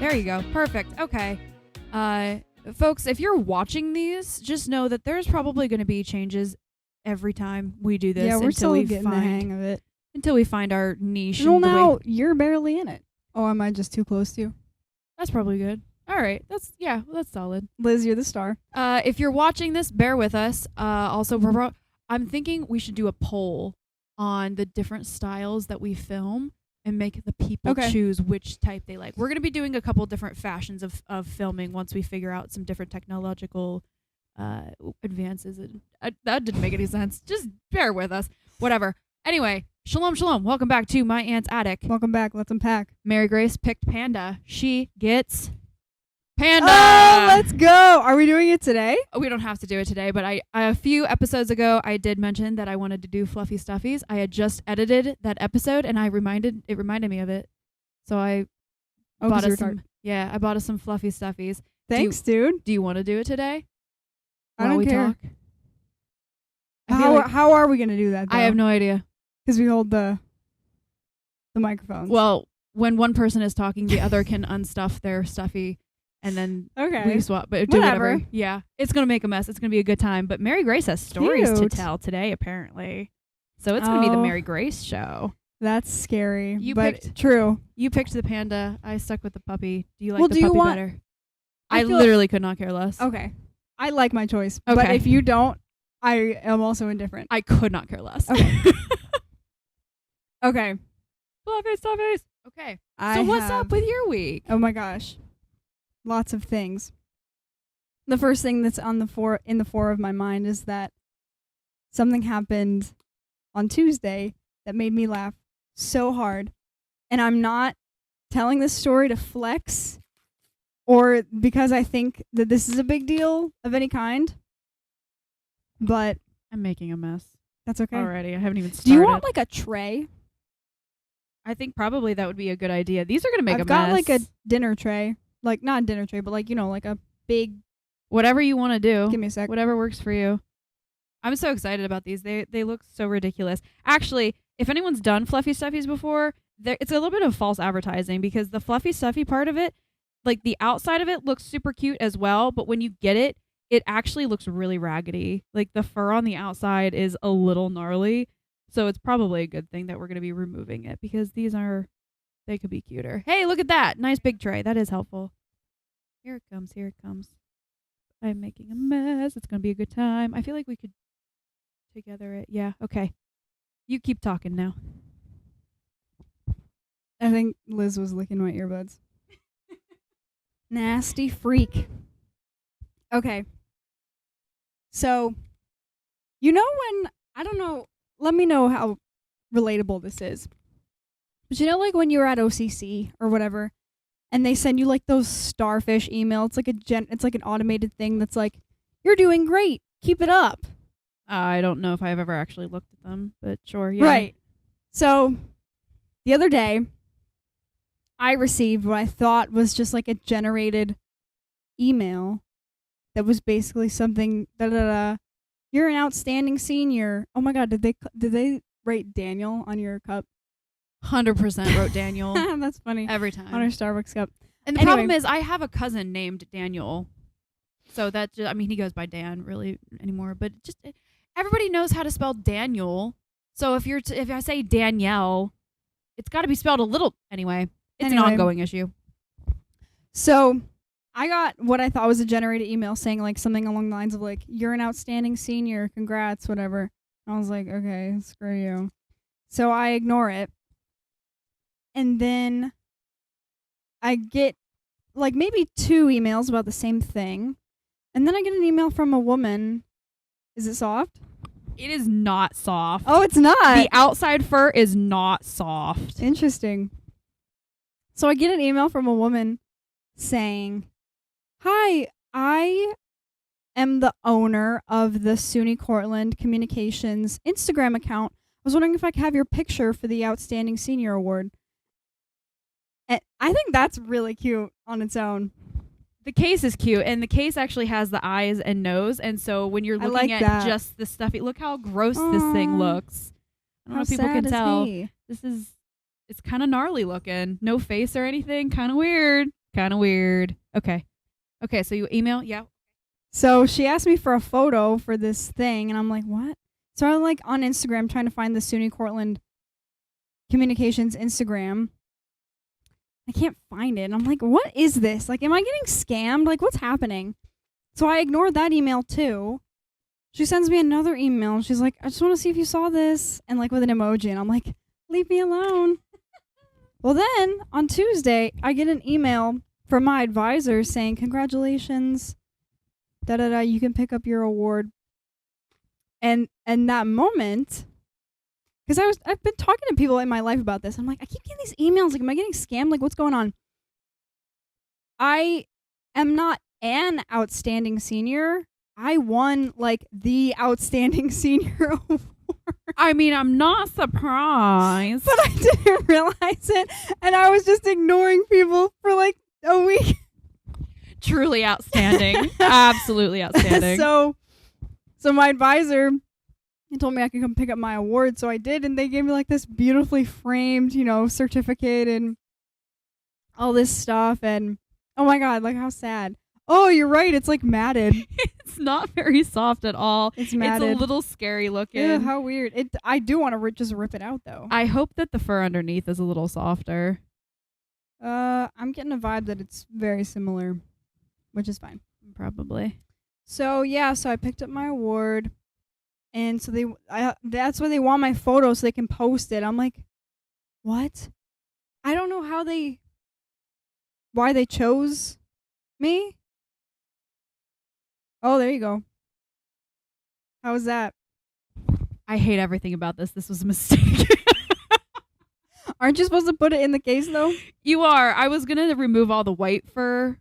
There you go. Perfect. Okay. Folks, if you're watching these, just know that there's probably going to be changes every time we do this. Yeah, we're until still we getting find, the hang of it. Until we find our niche. Well, now you're barely in it. Oh, am I just too close to you? That's probably good. All right. That's solid. Liz, you're the star. If you're watching this, bear with us. Also, I'm thinking we should do a poll on the different styles that we film and make the people choose which type they like. We're going to be doing a couple different fashions of filming once we figure out some different technological advances. That didn't make any sense. Just bear with us. Whatever. Anyway, shalom, shalom. Welcome back to My Aunt's Attic. Welcome back. Let's unpack. Mary Grace picked Panda. She gets Panda. Oh, let's go. Are we doing it today? We don't have to do it today, but I a few episodes ago I did mention that I wanted to do fluffy stuffies. I had just edited that episode and it reminded me of it. So I bought us some. Yeah, I bought us some fluffy stuffies. Thanks, dude. Do you want to do it today? I don't care. Talk? How are we going to do that, though? I have no idea. Because we hold the microphones. Well, when one person is talking, the other can unstuff their stuffy. And then we swap, but do whatever. Yeah, it's going to make a mess. It's going to be a good time. But Mary Grace has stories to tell today, apparently. So it's going to be the Mary Grace show. That's scary, true. You picked the panda. I stuck with the puppy. Do you like the puppy better? I literally could not care less. Okay. I like my choice. Okay. But if you don't, I am also indifferent. I could not care less. Okay. Okay. Stuffies. Okay. So what's up with your week? Oh, my gosh. Lots of things. The first thing that's in the fore of my mind is that something happened on Tuesday that made me laugh so hard. And I'm not telling this story to flex or because I think that this is a big deal of any kind. But I'm making a mess. That's okay. Already. I haven't even started. Do you want like a tray? I think probably that would be a good idea. These are going to make a mess. I've got like a dinner tray. Like, not a dinner tray, but like, like a big... Whatever you want to do. Give me a sec. Whatever works for you. I'm so excited about these. They look so ridiculous. Actually, if anyone's done fluffy stuffies before, it's a little bit of false advertising because the fluffy stuffy part of it, like the outside of it looks super cute as well, but when you get it, it actually looks really raggedy. Like the fur on the outside is a little gnarly, so it's probably a good thing that we're going to be removing it because they could be cuter. Hey, look at that. Nice big tray. That is helpful. Here it comes. Here it comes. I'm making a mess. It's going to be a good time. I feel like we could together it. Yeah, okay. You keep talking now. I think Liz was licking my earbuds. Nasty freak. Okay. So, I don't know, let me know how relatable this is. But like when you're at OCC or whatever, and they send you like those starfish emails. It's like an automated thing that's like, you're doing great. Keep it up. I don't know if I've ever actually looked at them, but sure, yeah. Right. So, the other day, I received what I thought was just like a generated email that was basically something, you're an outstanding senior. Oh my God, did they write Daniel on your cup? 100% wrote Daniel. That's funny. Every time. On our Starbucks cup. And the problem is I have a cousin named Daniel. So he goes by Dan really anymore, but just everybody knows how to spell Daniel. So if I say Danielle, it's got to be spelled a little anyway. It's an ongoing issue. So I got what I thought was a generated email saying like something along the lines of like, you're an outstanding senior, congrats, whatever. And I was like, okay, screw you. So I ignore it. And then I get like maybe 2 emails about the same thing. And then I get an email from a woman. Is it soft? It is not soft. Oh, it's not. The outside fur is not soft. Interesting. So I get an email from a woman saying, hi, I am the owner of the SUNY Cortland Communications Instagram account. I was wondering if I could have your picture for the Outstanding Senior Award. And I think that's really cute on its own. The case is cute, and the case actually has the eyes and nose, and so when you're looking at just the stuffy, look how gross this thing looks. I don't know if people can tell. It's kind of gnarly looking. No face or anything, kind of weird. Kind of weird. Okay. Okay, so you email? Yeah. So she asked me for a photo for this thing, and I'm like, what? So I'm like on Instagram trying to find the SUNY Cortland Communications Instagram. I can't find it. And I'm like, what is this? Like, am I getting scammed? Like, what's happening? So I ignored that email too. She sends me another email. She's like, I just want to see if you saw this. And like with an emoji. And I'm like, leave me alone. Well, then on Tuesday, I get an email from my advisor saying, congratulations. You can pick up your award. And that moment, because I've been talking to people in my life about this. I'm like, I keep getting these emails. Like, am I getting scammed? Like, what's going on? I am not an outstanding senior. I won like the outstanding senior award. I mean, I'm not surprised. But I didn't realize it. And I was just ignoring people for like a week. Truly outstanding. Absolutely outstanding. So my advisor, he told me I could come pick up my award. So I did. And they gave me like this beautifully framed, certificate and all this stuff. And oh my God, like how sad. Oh, you're right. It's like matted. It's not very soft at all. It's matted. It's a little scary looking. Ew, how weird. I do want to just rip it out though. I hope that the fur underneath is a little softer. I'm getting a vibe that it's very similar, which is fine. Probably. So yeah, so I picked up my award, and so that's why they want my photo so they can post it. I'm like, what? I don't know why they chose me. Oh, there you go. How was that? I hate everything about this. This was a mistake. Aren't you supposed to put it in the case though? You are. I was gonna remove all the white fur.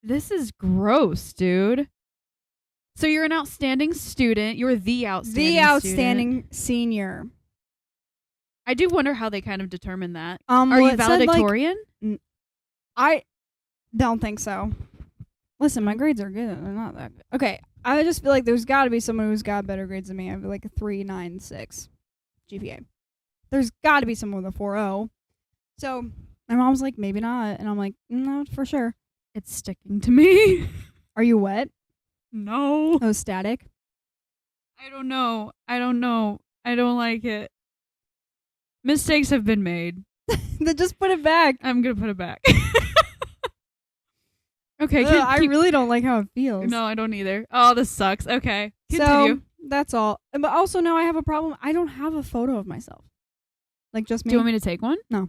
This is gross, dude. So you're an outstanding student. You're the outstanding senior. I do wonder how they kind of determine that. Are you valedictorian? I don't think so. Listen, my grades are good. They're not that good. Okay, I just feel like there's got to be someone who's got better grades than me. I have like a 3.96 GPA. There's got to be someone with a 4.0. So my mom's like, maybe not. And I'm like, no, for sure. It's sticking to me. Are you wet? No. Oh, static? I don't know. I don't like it. Mistakes have been made. Then just put it back. I'm going to put it back. Okay. I really don't like how it feels. No, I don't either. Oh, this sucks. Okay. Continue. So that's all. But also now I have a problem. I don't have a photo of myself. Like just me. Do you want me to take one? No.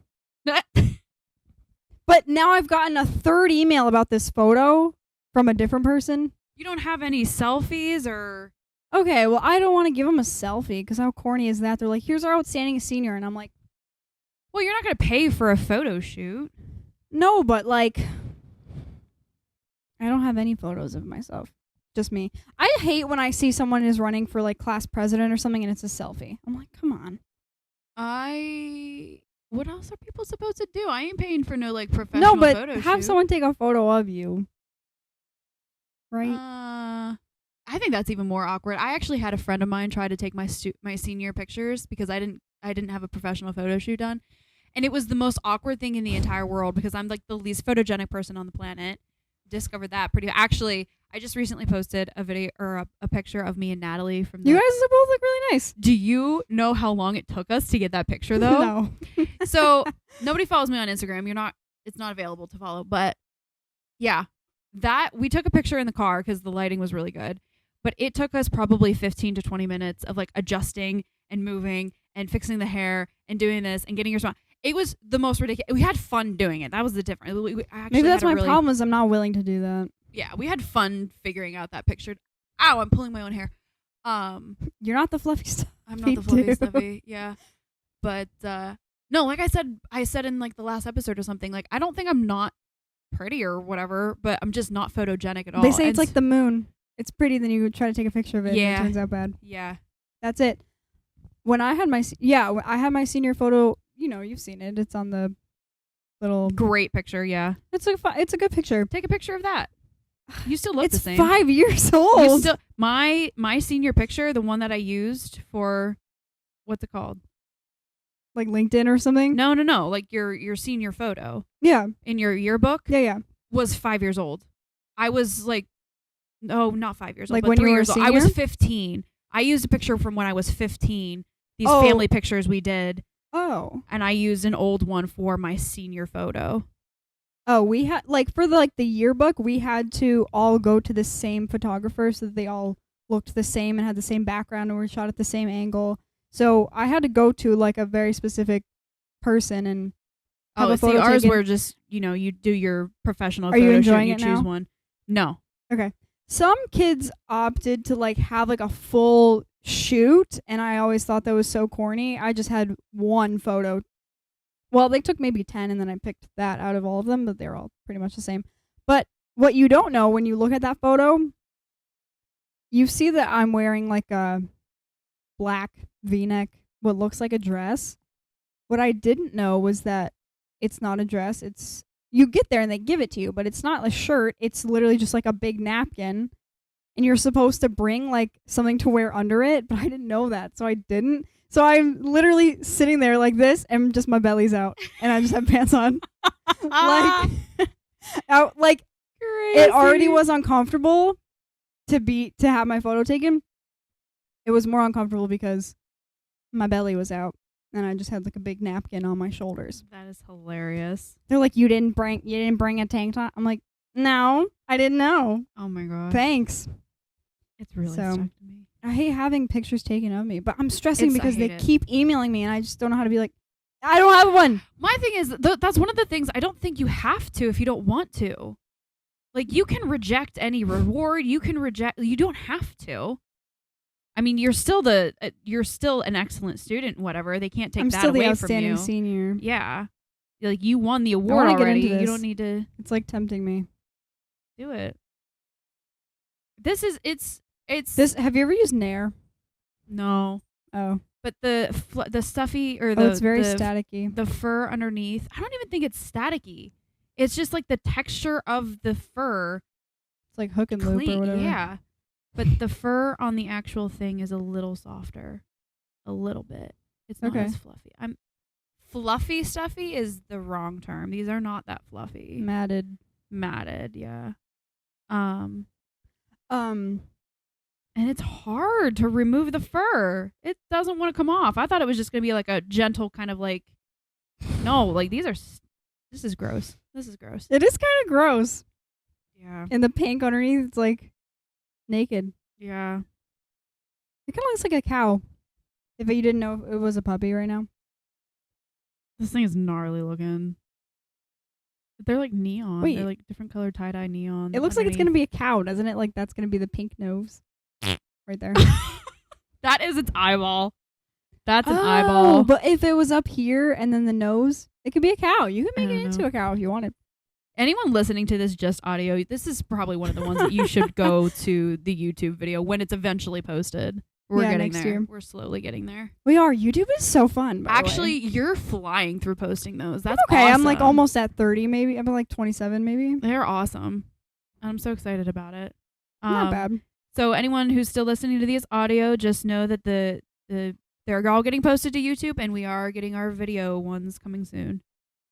But now I've gotten a third email about this photo from a different person. You don't have any selfies or... Okay, well, I don't want to give them a selfie because how corny is that? They're like, here's our outstanding senior. And I'm like... Well, you're not going to pay for a photo shoot. No, but like... I don't have any photos of myself. Just me. I hate when I see someone is running for like class president or something and it's a selfie. I'm like, come on. What else are people supposed to do? I ain't paying for no like professional photo shoot. No, but have someone take a photo of you. Right? I think that's even more awkward. I actually had a friend of mine try to take my senior pictures because I didn't have a professional photo shoot done. And it was the most awkward thing in the entire world because I'm like the least photogenic person on the planet. Discovered that actually I just recently posted a video or a picture of me and Natalie from You guys both look really nice. Do you know how long it took us to get that picture though? No. So nobody follows me on Instagram. It's not available to follow, but yeah, that we took a picture in the car because the lighting was really good, but it took us probably 15 to 20 minutes of like adjusting and moving and fixing the hair and doing this and getting your smile. It was the most ridiculous. We had fun doing it. That was the difference. Maybe that's my problem is I'm not willing to do that. Yeah, we had fun figuring out that picture. Ow, I'm pulling my own hair. You're not the fluffy stuff. I'm not the fluffy stuffy. Yeah. But no, like I said in like the last episode or something, like I don't think I'm not pretty or whatever, but I'm just not photogenic at all. They say it's like the moon. It's pretty, then you try to take a picture of it and it turns out bad. Yeah. That's it. When I had my senior photo, you've seen it. It's on the little great picture, yeah. It's a good picture. Take a picture of that. You still look the same. It's 5 years old. My senior picture, the one that I used for what's it called? Like LinkedIn or something? No. Like your senior photo Yeah. in your yearbook Yeah. was 5 years old. I was like, no, not 5 years old, Like but when 3 you were a years old. I was senior? 15. I used a picture from when I was 15. These Oh. family pictures we did, Oh. and I used an old one for my senior photo. Oh, we had like for the yearbook, we had to all go to the same photographer so that they all looked the same and had the same background and were shot at the same angle. So I had to go to like a very specific person and have a photo ours taken. were just, you do your professional Are photo you shoot enjoying and it you choose now? one. No. Okay. Some kids opted to like have like a full shoot, and I always thought that was so corny. I just had one photo. Well, they took maybe 10 and then I picked that out of all of them, but they're all pretty much the same. But what you don't know when you look at that photo, you see that I'm wearing like a black V-neck, what looks like a dress. What I didn't know was that it's not a dress. It's you get there and they give it to you, but it's not a shirt. It's literally just like a big napkin, and you're supposed to bring like something to wear under it, but I didn't know that, so I didn't. So I'm literally sitting there like this, and just my belly's out, and I just have pants on. Like, out, like Crazy. it already was uncomfortable to have my photo taken. It was more uncomfortable because my belly was out, and I just had like a big napkin on my shoulders. That is hilarious. They're like, you didn't bring a tank top. I'm like, no, I didn't know. Oh my god. Thanks. It's really So, stuck to me. I hate having pictures taken of me, but I'm stressing because they keep emailing me, and I just don't know how to be like, I don't have one. My thing is, that's one of the things I don't think you have to if you don't want to. Like, you can reject any reward. You don't have to. I mean, you're still an excellent student, whatever. They can't take I'm that still the away from outstanding you. senior. Yeah. Like, you won the award wanna get already. into You this. don't need to It's like tempting me. do it. It's This have you ever used Nair? no. Oh. But the stuffy or It's very staticky. the fur underneath, I don't even think it's staticky. It's just like the texture of the fur. It's like hook and loop or whatever. Yeah. But the fur on the actual thing is a little softer. A little bit. It's not Okay. as fluffy. Fluffy stuffy is the wrong term. These are not that fluffy. Matted. Matted, yeah. And And it's hard to remove the fur. It doesn't want to come off. I thought it was just going to be like a gentle kind of like, no, like this is gross. This is gross. it is kind of gross. Yeah. And the pink underneath, it's like naked. Yeah. It kind of looks like a cow. If you didn't know it was a puppy right now. This thing is gnarly looking. They're like neon. Wait. They're like different colored tie-dye neon. It looks like it's going to be a cow, doesn't it? Like that's going to be the pink nose. Right there. That is its eyeball. That's an eyeball. But if it was up here and then the nose, it could be a cow. You could make it into a cow if you wanted. Anyone listening to this just audio, this is probably one of the ones that you should go to the YouTube video when it's eventually posted. We're getting next there. year. We're slowly getting there. We are. YouTube is so fun. By Actually, the way. you're flying through posting those. That's okay. awesome. I'm like almost at 30, maybe. I'm at like 27, maybe. They're awesome. I'm so excited about it. Not bad. So anyone who's still listening to these audio, just know that they're all getting posted to YouTube, and we are getting our video ones coming soon.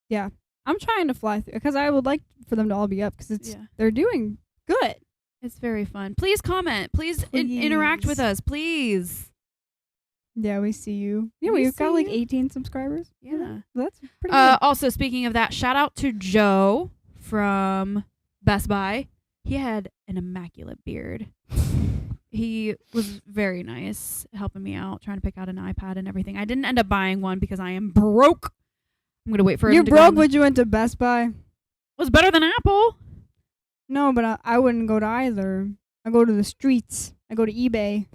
Yeah, I'm trying to fly through because I would like for them to all be up because they're doing good. It's very fun. Please comment. Please. Interact with us, please. Yeah, we see you. Yeah, We we've got like see 18 subscribers. Yeah. That's pretty good. Also, speaking of that, shout out to Joe from Best Buy. He had an immaculate beard. He was very nice helping me out, trying to pick out an iPad and everything. I didn't end up buying one because I am broke. I'm going to wait for him You're to broke, go. but you went to Best Buy? Was better than Apple. No, but I wouldn't go to either. I go to the streets. I go to eBay.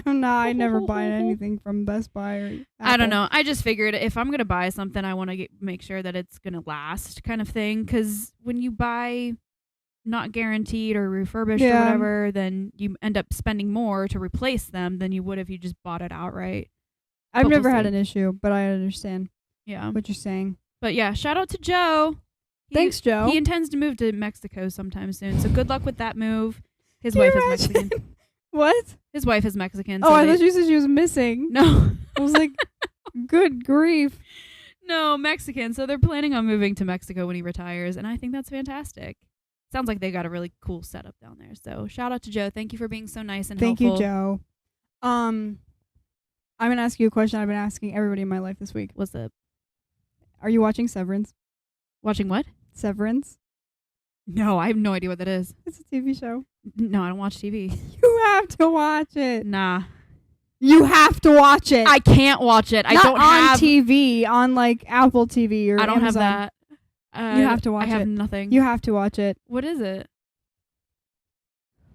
I never buy anything from Best Buy or Apple. I don't know. I just figured if I'm going to buy something, I want to make sure that it's going to last kind of thing. Because when you buy not guaranteed or refurbished or whatever, then you end up spending more to replace them than you would if you just bought it outright. I've But never we'll had see. an issue, but I understand Yeah. what you're saying. But yeah, shout out to Joe. Thanks, Joe. He intends to move to Mexico sometime soon. So good luck with that move. His wife is Mexican. What? His wife is Mexican. Oh, I thought you said she was missing. No. I was like, good grief. No, Mexican. So they're planning on moving to Mexico when he retires, and I think that's fantastic. Sounds like they got a really cool setup down there. So shout out to Joe. Thank you for being so nice and Thank helpful. you, Joe. I'm gonna ask you a question I've been asking everybody in my life this week. What's up? Are you watching Severance? Watching what? Severance? No, I have no idea what that is. It's a TV show. No, I don't watch TV. You have to watch it. Nah. You have to watch it. I can't watch it. I Not don't on have TV, on like Apple TV or I don't Amazon. have that. You have to watch I have it. nothing. You have to watch it. What is it?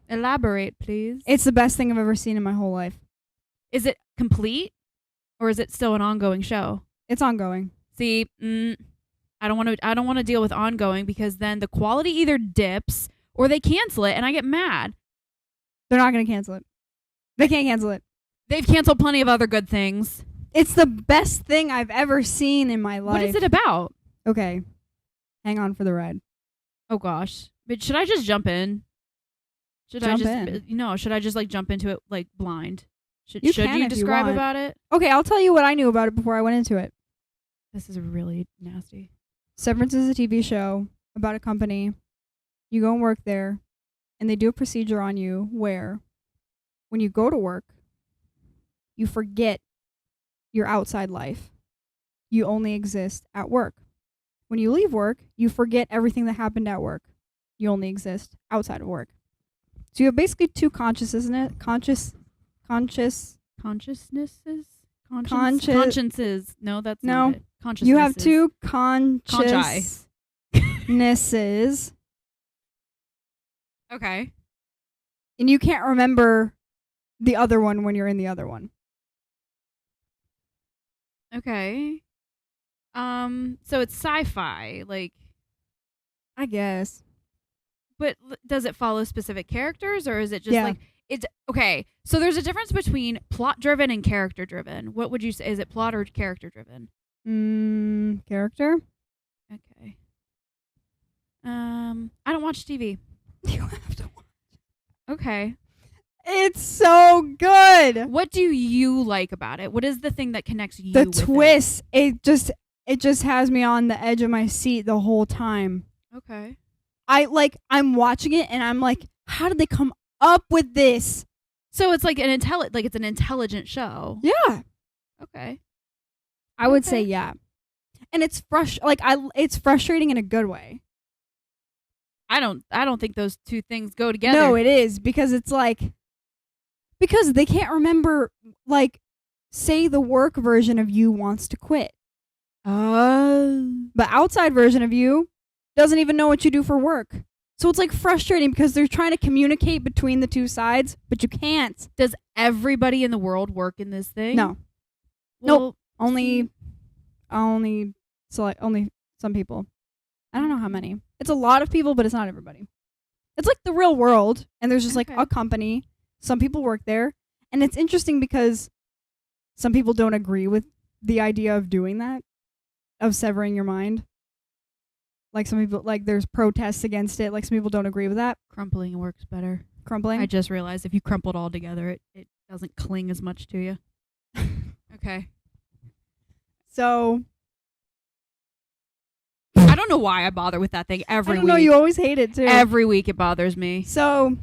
Elaborate, please. It's the best thing I've ever seen in my whole life. Is it complete, or is it still an ongoing show? It's ongoing. See, I don't want to deal with ongoing because then the quality either dips or they cancel it, and I get mad. They're not going to cancel it. They can't cancel it. They've canceled plenty of other good things. It's the best thing I've ever seen in my life. What is it about? Okay. Hang on for the ride. Oh gosh, but should I just jump in? Should I just like jump into it like blind? Should You can you if you describe want. about it? Okay, I'll tell you what I knew about it before I went into it. This is really nasty. Severance is a TV show about a company. You go and work there, and they do a procedure on you where when you go to work, you forget your outside life. You only exist at work. When you leave work, you forget everything that happened at work. You only exist outside of work. So you have basically two consciences, isn't it? Consciences. Consciences. No, that's No. not it. Consciousnesses. You have two consciousnesses. Okay. And you can't remember the other one when you're in the other one. Okay. So it's sci-fi, like, I guess. but does it follow specific characters, or is it just Yeah. like it's okay? So there's a difference between plot-driven and character-driven. What would you say? Is it plot or character-driven? Character? Okay. I don't watch TV. You have to watch. Okay. It's so good. What do you like about it? What is the thing that connects you? The with twist, it just has me on the edge of my seat the whole time. it? Okay. I'm watching it and I'm like, how did they come up with this? So it's like it's an intelligent show. Yeah. Okay. I would say Okay. yeah. And it's it's frustrating in a good way. I don't think those two things go together. No, it is because it's like because they can't remember like say the work version of you wants to quit. The outside version of you doesn't even know what you do for work. So it's like frustrating because they're trying to communicate between the two sides, but you can't. Does everybody in the world work in this thing? No. Well, Only some people. I don't know how many. It's a lot of people, but it's not everybody. It's like the real world, and there's just like Okay. a company. Some people work there, and it's interesting because some people don't agree with the idea of doing that, of severing your mind. Like some people, like there's protests against it. Like some people don't agree with that. Crumpling works better. Crumpling. I just realized if you crumple it all together, it doesn't cling as much to you. Okay. So I don't know why I bother with that thing every I don't week. know. You always hate it too. Every week it bothers me. So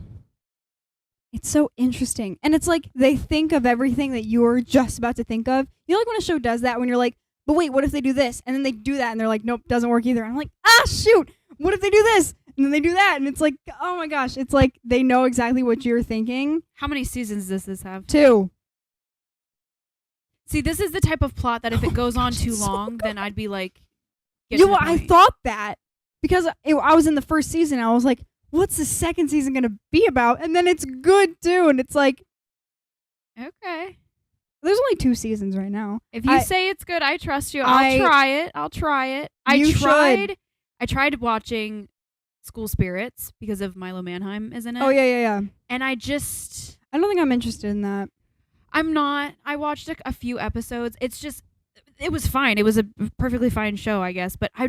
it's so interesting. And it's like they think of everything that you're just about to think of. You know, like when a show does that, when you're like, but wait, what if they do this? And then they do that and they're like, nope, doesn't work either. And I'm like, shoot, what if they do this? And then they do that. And it's like, oh my gosh, it's like they know exactly what you're thinking. How many seasons does this have? 2. See, this is the type of plot that if it goes on gosh, too it's so long, then I'd be like, get You to know, the I point. thought that because I was in the first season. I was like, what's the second season going to be about? And then it's good too. And it's like, Okay. there's only 2 seasons right now. If you say it's good, I trust you. I'll try it. You should. I tried watching School Spirits because of Milo Manheim, isn't it? Oh, yeah. And I I don't think I'm interested in that. I'm not. I watched a few episodes. It was fine. It was a perfectly fine show, I guess. But I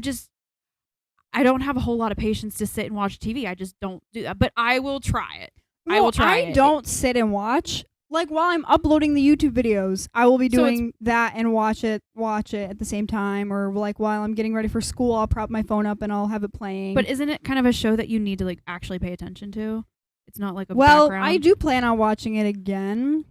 don't have a whole lot of patience to sit and watch TV. I just don't do that. But I will try it. I will try I it. don't sit and watch. like while I'm uploading the YouTube videos, I will be So doing that and watch it at the same time, or like while I'm getting ready for school, I'll prop my phone up and I'll have it playing. But isn't it kind of a show that you need to like actually pay attention to? It's not like a well, background. I do plan on watching it again.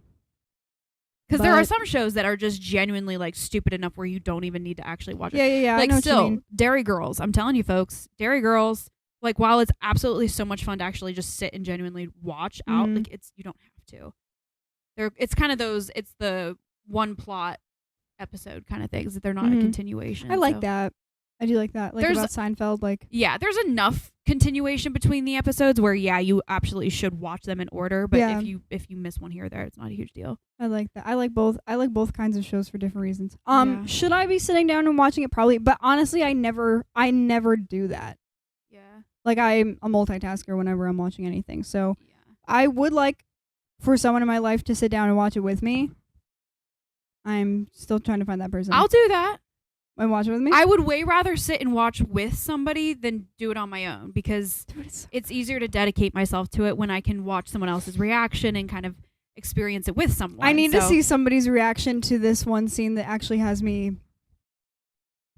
Because there are but- some shows that are just genuinely like stupid enough where you don't even need to actually watch it. Yeah. Like I know what you still, mean. Dairy Girls. I'm telling you, folks, Dairy Girls. Like while it's absolutely so much fun to actually just sit and genuinely watch out, Mhm. like you don't have to. It's kind of those. It's the one plot episode kind of things that they're not a Mhm. continuation. I like so. that. I do like that. Like There's- about Seinfeld, like Yeah, there's enough continuation between the episodes where you absolutely should watch them in order. But Yeah. if you miss one here or there, it's not a huge deal. I like that. I like both kinds of shows for different reasons. Yeah. Should I be sitting down and watching it? Probably, but honestly, I never do that. Yeah. Like I'm a multitasker whenever I'm watching anything. So Yeah. I would like for someone in my life to sit down and watch it with me. I'm still trying to find that person. I'll do that. and watch it with me. I would way rather sit and watch with somebody than do it on my own because Dude, it's it's easier to dedicate myself to it when I can watch someone else's reaction and kind of experience it with someone. I need to So- see somebody's reaction to this one scene that actually has me.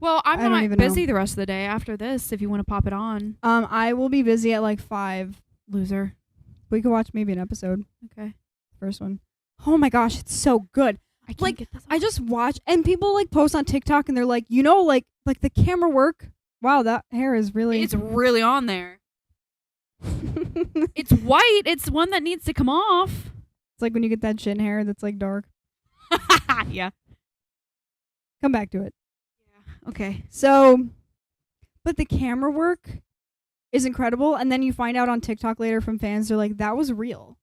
Well, I'm I don't not even busy know. the rest of the day after this if you want to pop it on. I will be busy at like 5. Loser. We could watch maybe an episode. Okay. First one. Oh my gosh, it's so good. I can't Like, get this I just watch and people like post on TikTok and they're like, you know, like the camera work. Wow, that hair is really. It's really on there. It's white. It's one that needs to come off. It's like when you get that chin hair that's like dark. Yeah. Come back to it. Okay. So, but the camera work is incredible. And then you find out on TikTok later from fans, they're like, that was real.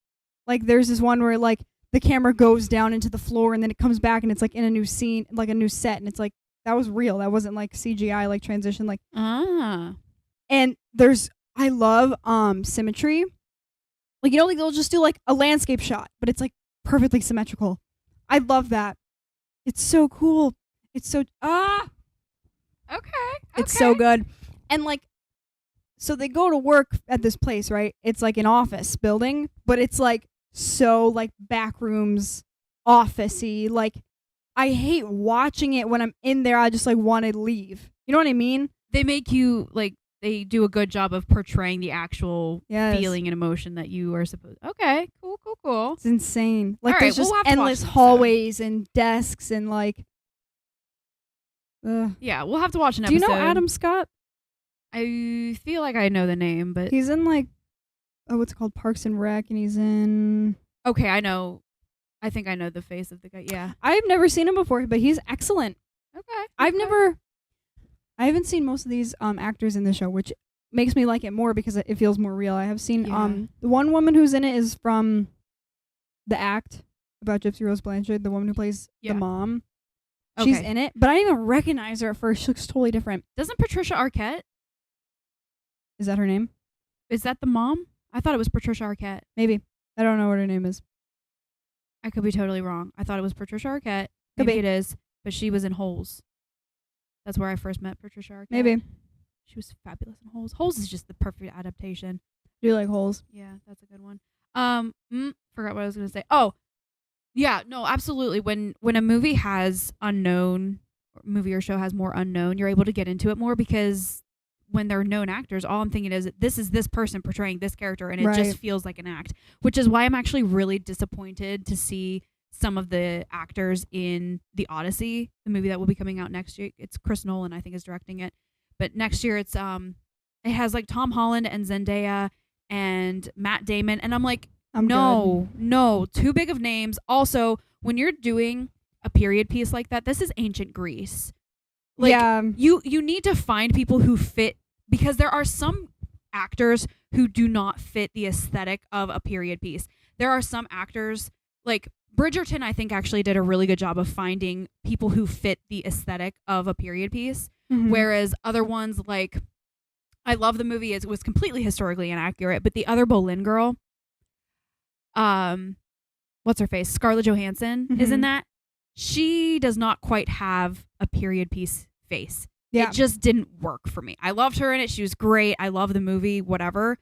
Like, there's this one where, like, the camera goes down into the floor and then it comes back and it's, like, in a new scene, like a new set. And it's like, that was real. That wasn't, like, CGI, like, transition. Like, and I love symmetry. Like, you know, like, they'll just do, like, a landscape shot, but it's, like, perfectly symmetrical. I love that. It's so cool. It's so, Okay. It's so good. And like, so they go to work at this place, right? It's like an office building, but it's like so like back rooms, office-y. Like, I hate watching it when I'm in there. I just like want to leave. You know what I mean? They make you like they do a good job of portraying the actual Yes. feeling and emotion that you are supposed. Okay. Cool. It's insane. Like, All there's right, just we'll have to watch endless an episode. hallways and desks and like. Yeah, we'll have to watch an Do you episode. know Adam Scott? I feel like I know the name, but He's in like, what's it called, Parks and Rec, and he's in. okay, I know. I think I know the face of the guy. Yeah. I've never seen him before, but he's excellent. Okay. I haven't seen most of these actors in the show, which makes me like it more because it feels more real. I have seen Yeah. the one woman who's in it is from The Act about Gypsy Rose Blanchard, the woman who plays Yeah. the mom. She's Okay. in it, but I didn't even recognize her at first. She looks totally different. Doesn't Patricia Arquette? Is that her name? Is that the mom? I thought it was Patricia Arquette. Maybe. I don't know what her name is. I could be totally wrong. I thought it was Patricia Arquette. Could Maybe be. it is, but she was in Holes. That's where I first met Patricia Arquette. Maybe. She was fabulous in Holes. Holes is just the perfect adaptation. Do you like holes? Yeah, that's a good one. Forgot what I was gonna say. Oh, yeah, no, absolutely. When a movie has unknown, or movie or show has more unknown, you're able to get into it more because when they're known actors, all I'm thinking is this is this person portraying this character, and it Right. just feels like an act. Which is why I'm actually really disappointed to see some of the actors in The Odyssey, the movie that will be coming out next year. It's Chris Nolan, I think, is directing it. But next year, it has like Tom Holland and Zendaya and Matt Damon, and I'm like, I'm no, too big of names. Also, when you're doing a period piece like that, this is ancient Greece. Like, yeah. you need to find people who fit, because there are some actors who do not fit the aesthetic of a period piece. There are some actors, like Bridgerton, I think actually did a really good job of finding people who fit the aesthetic of a period piece. Mhm. Whereas other ones, like, I love the movie, it was completely historically inaccurate, but the other Boleyn girl, what's her face? Scarlett Johansson is in Mhm. that. She does not quite have a period piece face. Yeah. It just didn't work for me. I loved her in it. She was great. I love the movie, whatever.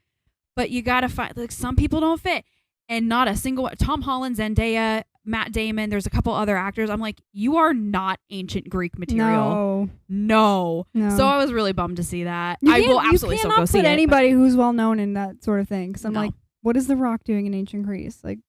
But you got to find, like, some people don't fit. and not a single Tom Holland, Zendaya, Matt Damon, there's a couple other actors. I'm like, you are not ancient Greek material. No. So I was really bummed to see that. I will absolutely still go see it. You cannot put anybody who's well known in that sort of thing. Because I'm No. like, what is The Rock doing in ancient Greece? Like,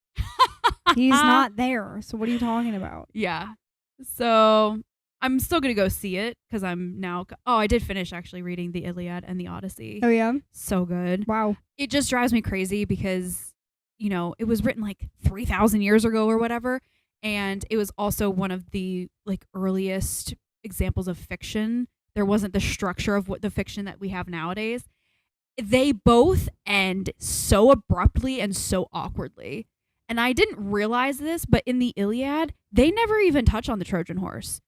he's not there. So what are you talking about? Yeah. So I'm still going to go see it because I'm now. Oh, I did finish actually reading the Iliad and the Odyssey. Oh, yeah? So good. Wow. It just drives me crazy because, you know, it was written like 3,000 years ago or whatever. And it was also one of the like earliest examples of fiction. There wasn't the structure of what the fiction that we have nowadays. They both end so abruptly and so awkwardly. And I didn't realize this, but in the Iliad, they never even touch on the Trojan horse.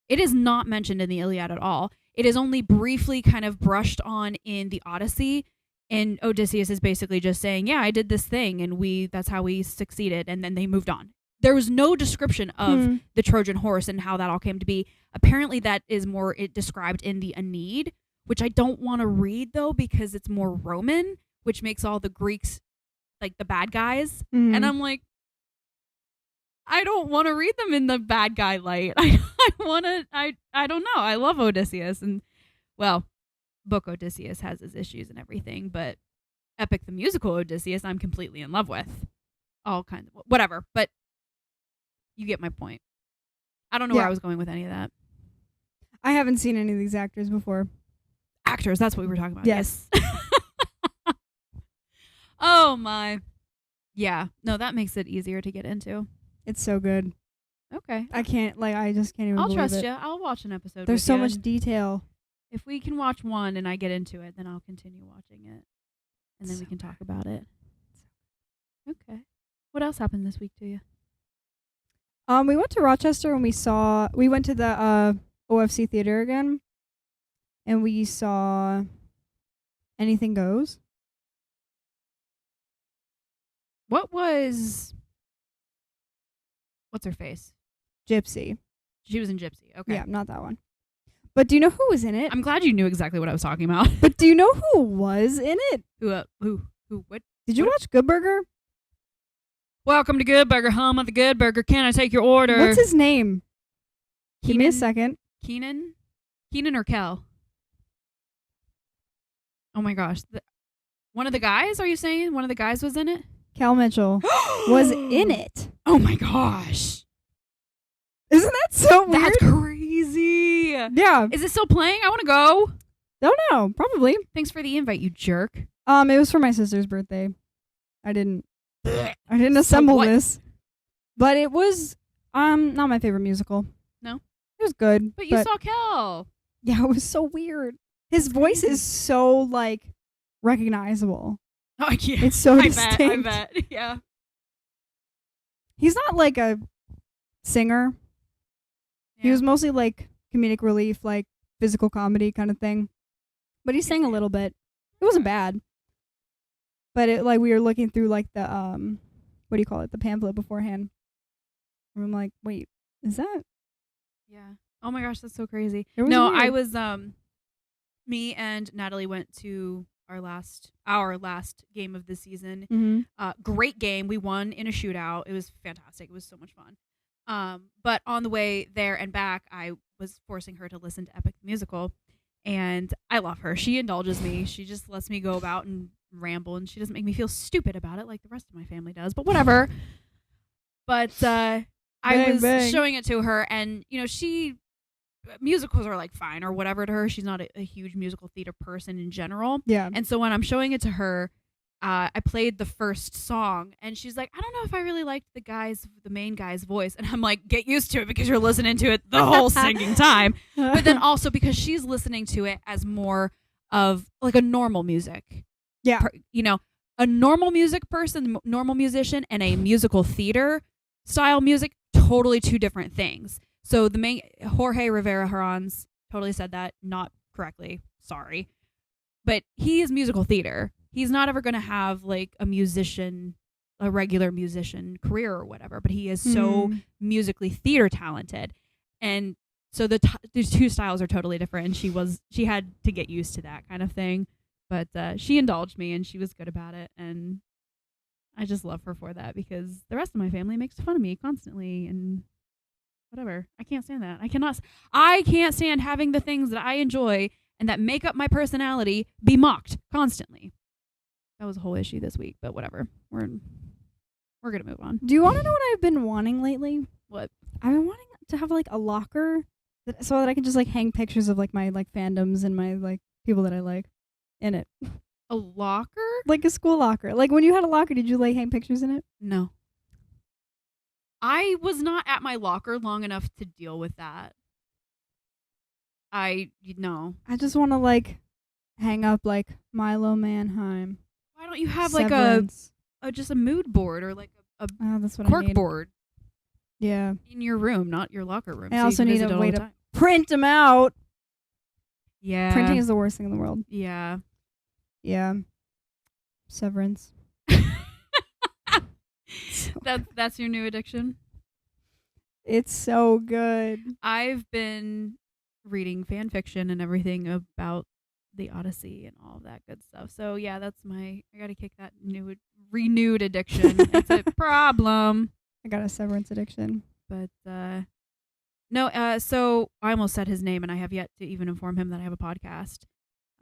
It is not mentioned in the Iliad at all. It is only briefly kind of brushed on in the Odyssey. And Odysseus is basically just saying, yeah, I did this thing and that's how we succeeded. And then they moved on. There was no description of the Trojan horse and how that all came to be. Apparently that is more described in the Aeneid, which I don't want to read though, because it's more Roman, which makes all the Greeks like the bad guys. And I'm like, I don't want to read them in the bad guy light. I don't know. I love Odysseus, and well, book Odysseus has his issues and everything, but Epic the musical Odysseus I'm completely in love with. All kinds of whatever, but you get my point. I don't know where I was going with any of that. I haven't seen any of these actors before. Actors, that's what we were talking about. Yes. Oh my. Yeah. No, that makes it easier to get into. It's so good. Okay. I just can't even I'll believe trust it. you. I'll watch an episode. There's with so you. much detail. If we can watch one and I get into it, then I'll continue watching it. And then we can talk about it. Okay. What else happened this week to you? We went to Rochester and we went to the OFC theater again. And we saw Anything Goes. What's her face? Gypsy. She was in Gypsy. Okay. Yeah, not that one. But do you know who was in it? I'm glad you knew exactly what I was talking about. But do you know who was in it? Who? What? Did you watch Good Burger? Welcome to Good Burger, home of the Good Burger. Can I take your order? What's his name? Keenan? Give me a second. Keenan or Kel? Oh my gosh. One of the guys, are you saying? One of the guys was in it? Cal Mitchell was in it. Oh my gosh. Isn't that so weird? That's crazy. Yeah. Is it still playing? I want to go. Don't know. Probably. Thanks for the invite, you jerk. It was for my sister's birthday. I didn't assemble this. But it was not my favorite musical. No? It was good. But you saw Kel. Yeah, it was so weird. His voice is so like recognizable. Oh yeah. It's so distinct. I bet. Yeah. He's not like a singer. Yeah. He was mostly like comedic relief, like physical comedy kind of thing. But he sang a little bit. It wasn't bad. But it like we were looking through like the what do you call it? The pamphlet beforehand. And I'm like, wait, is that? Yeah. Oh my gosh, that's so crazy. No, I was me and Natalie went to our last game of the season. Mm-hmm. Great game. We won in a shootout. It was fantastic. It was so much fun. But on the way there and back, I was forcing her to listen to Epic the Musical, and I love her. She indulges me. She just lets me go about and ramble, and she doesn't make me feel stupid about it like the rest of my family does. But whatever. But I was showing it to her, and you know, musicals are like fine or whatever to her. She's not a huge musical theater person in general. Yeah. And so when I'm showing it to her, I played the first song, and she's like, I don't know if I really liked the main guy's voice. And I'm like, get used to it because you're listening to it the whole singing time. But then also because she's listening to it as more of like a normal music. Yeah. A normal music person, normal musician, and a musical theater style music, totally two different things. So the main Jorge Rivera Herons totally said that not correctly. Sorry. But he is musical theater. He's not ever going to have like a regular musician career or whatever, but he is so musically theater talented. And so the two styles are totally different, and she had to get used to that kind of thing. But she indulged me, and she was good about it, and I just love her for that because the rest of my family makes fun of me constantly and whatever. I can't stand that. I can't stand having the things that I enjoy and that make up my personality be mocked constantly. That was a whole issue this week, but whatever. We're going to move on. Do you want to know what I've been wanting lately? What? I've been wanting to have like a locker so that I can just like hang pictures of like my like fandoms and my like people that I like in it. A locker? Like a school locker. Like when you had a locker, did you like hang pictures in it? No. I was not at my locker long enough to deal with that. No. I just want to like hang up like Milo Manheim. Why don't you have Severance. like just a mood board or like a that's what I cork need. board Yeah. in your room, not your locker room? I so also you can need visit a it all way the to time. print them out. Yeah. Printing is the worst thing in the world. Yeah. Yeah. Severance. That's your new addiction. It's so good. I've been reading fan fiction and everything about the Odyssey and all of that good stuff. So yeah, I gotta kick that renewed addiction. It's a problem. I got a severance addiction. But no, so I almost said his name and I have yet to even inform him that I have a podcast.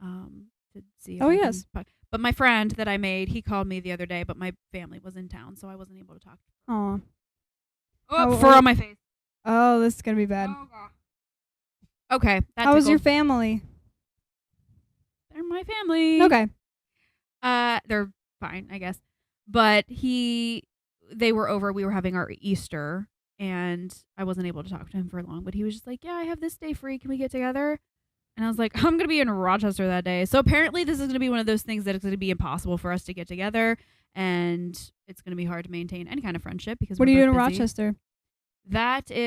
To see if Oh, I can yes. But my friend that I made, he called me the other day, but my family was in town, so I wasn't able to talk. Aw. Oh, fur on my face. Oh, this is going to be bad. Oh, God. Okay. How was your family? They're my family. Okay. They're fine, I guess. But they were over. We were having our Easter, and I wasn't able to talk to him for long. But he was just like, "Yeah, I have this day free. Can we get together?" And I was like, "I'm gonna be in Rochester that day." So apparently, this is gonna be one of those things that it's gonna be impossible for us to get together, and it's gonna be hard to maintain any kind of friendship because. What are you doing in both busy. Rochester?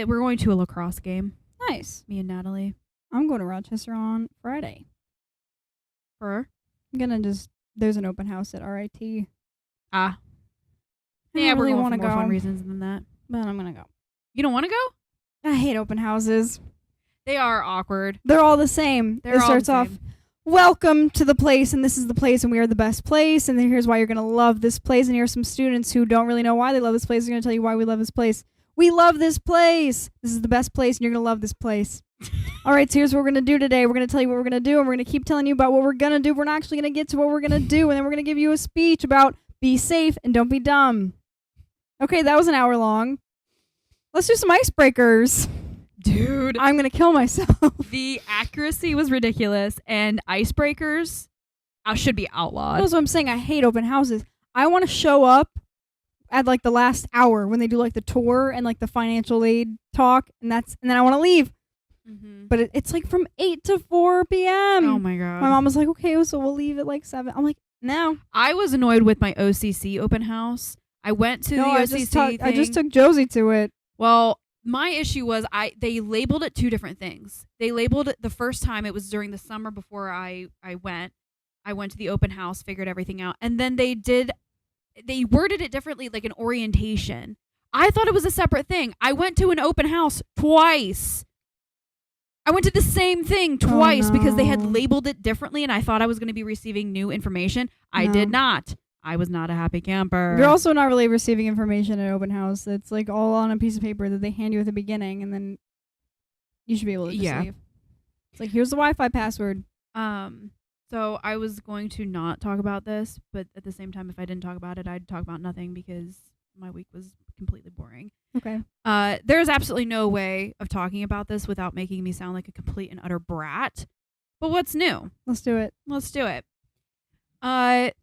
We're going to a lacrosse game. Nice. Me and Natalie. I'm going to Rochester on Friday. For There's an open house at RIT. Yeah, I we're really going want for to more go, fun reasons than that. but I'm gonna go. You don't want to go? I hate open houses. They are awkward. They're all the same. They're It all starts the off, same. welcome to the place, and this is the place, and we are the best place, and then here's why you're gonna love this place, and here's some students who don't really know why they love this place. They're gonna tell you why we love this place. We love this place. This is the best place, and you're gonna love this place. All right, so here's what we're gonna do today. We're gonna tell you what we're gonna do, and we're gonna keep telling you about what we're gonna do. We're not actually gonna get to what we're gonna do, and then we're gonna give you a speech about be safe and don't be dumb. Okay, that was an hour long. Let's do some icebreakers. Dude. I'm gonna kill myself. The accuracy was ridiculous, and icebreakers should be outlawed. That's what I'm saying. I hate open houses. I want to show up at like the last hour when they do like the tour and like the financial aid talk, and then I want to leave. Mm-hmm. But it's like from 8 to 4 p.m. Oh my God. My mom was like, okay, so we'll leave at like 7. I'm like, no. I was annoyed with my OCC open house. I went to the OCC I just took Josie to it. Well, my issue was they labeled it two different things. They labeled it the first time, it was during the summer before I went. I went to the open house, figured everything out, and then they worded it differently, like an orientation. I thought it was a separate thing. I went to an open house twice. I went to the same thing twice because they had labeled it differently, and I thought I was going to be receiving new information. I did not. I was not a happy camper. You're also not really receiving information at open house. It's like all on a piece of paper that they hand you at the beginning, and then you should be able to just leave. It's like, here's the Wi-Fi password. So I was going to not talk about this, but at the same time, if I didn't talk about it, I'd talk about nothing because my week was completely boring. Okay. There's absolutely no way of talking about this without making me sound like a complete and utter brat. But what's new? Let's do it. Let's do it.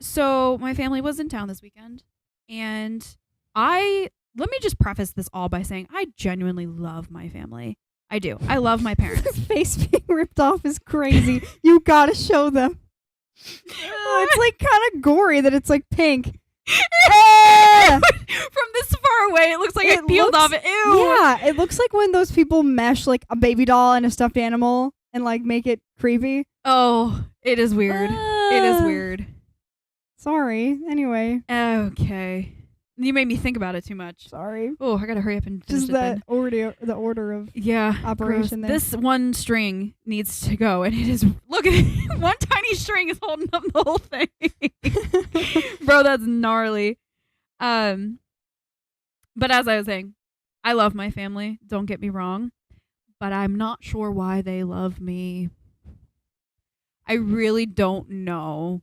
So my family was in town this weekend, and let me just preface this all by saying I genuinely love my family. I do. I love my parents. Face being ripped off is crazy. You gotta show them. It's like kind of gory that it's like pink. From this far away, it looks like it peeled off. Ew. Yeah, it looks like when those people mesh like a baby doll and a stuffed animal and like make it creepy. Oh, it is weird. It is weird. Sorry. Anyway. Okay. You made me think about it too much. Sorry. Oh, I gotta hurry up and finish just it then. the order of gross. operation there. This one string needs to go, and it is. Look at it. One tiny string is holding up the whole thing. Bro, that's gnarly. Um, but as I was saying, I love my family. Don't get me wrong, but I'm not sure why they love me. I really don't know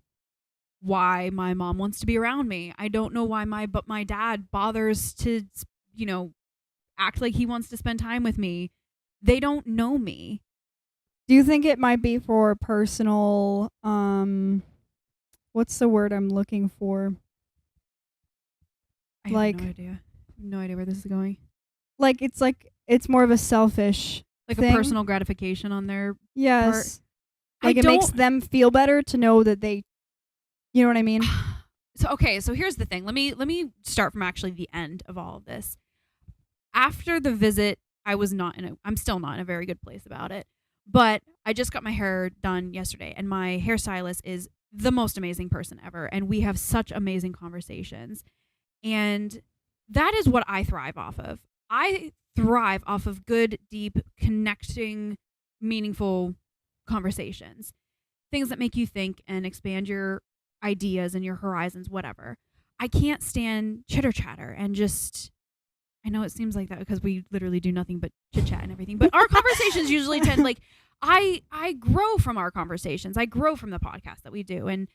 why my mom wants to be around me. I don't know why my dad bothers to, you know, act like he wants to spend time with me. They don't know me. Do you think it might be for personal what's the word I'm looking for? I Like- have no idea. No idea where this is going. Like it's more of a selfish Like thing? a personal gratification on their Yes. I Like it makes don't- them feel better to know that they, you know what I mean? So okay, so here's the thing. Let me start from actually the end of all of this. After the visit, I'm still not in a very good place about it. But I just got my hair done yesterday, and my hairstylist is the most amazing person ever, and we have such amazing conversations. And that is what I thrive off of. I thrive off of good, deep, connecting, meaningful conversations. Things that make you think and expand your ideas and your horizons, whatever. I can't stand chitter chatter and just, I know it seems like that because we literally do nothing but chit chat and everything, but our conversations usually tend, like, I grow from our conversations. I grow from the podcast that we do, and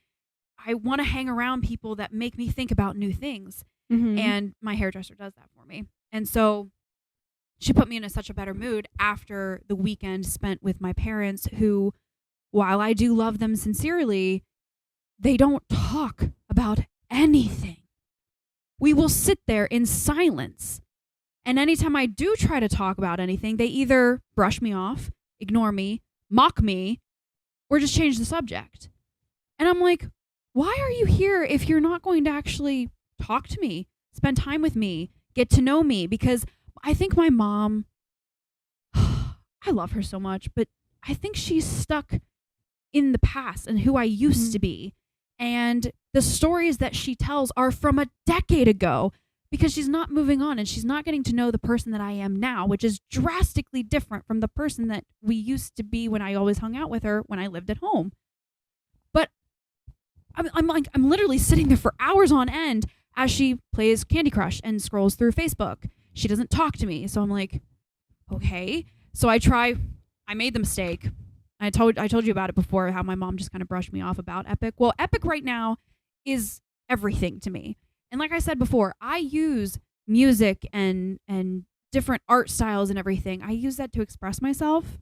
I want to hang around people that make me think about new things. Mm-hmm. And my hairdresser does that for me. And so she put me in such a better mood after the weekend spent with my parents, who, while I do love them sincerely, they don't talk about anything. We will sit there in silence. And anytime I do try to talk about anything, they either brush me off, ignore me, mock me, or just change the subject. And I'm like, why are you here if you're not going to actually talk to me, spend time with me, get to know me? Because I think my mom, I love her so much, but I think she's stuck in the past and who I used to be. And the stories that she tells are from a decade ago, because she's not moving on and she's not getting to know the person that I am now, which is drastically different from the person that we used to be when I always hung out with her when I lived at home. But I'm literally sitting there for hours on end as she plays Candy Crush and scrolls through Facebook. She doesn't talk to me. So I'm like, okay. So I made the mistake. I told you about it before, how my mom just kind of brushed me off about Epic. Well, Epic right now is everything to me. And like I said before, I use music and different art styles and everything. I use that to express myself.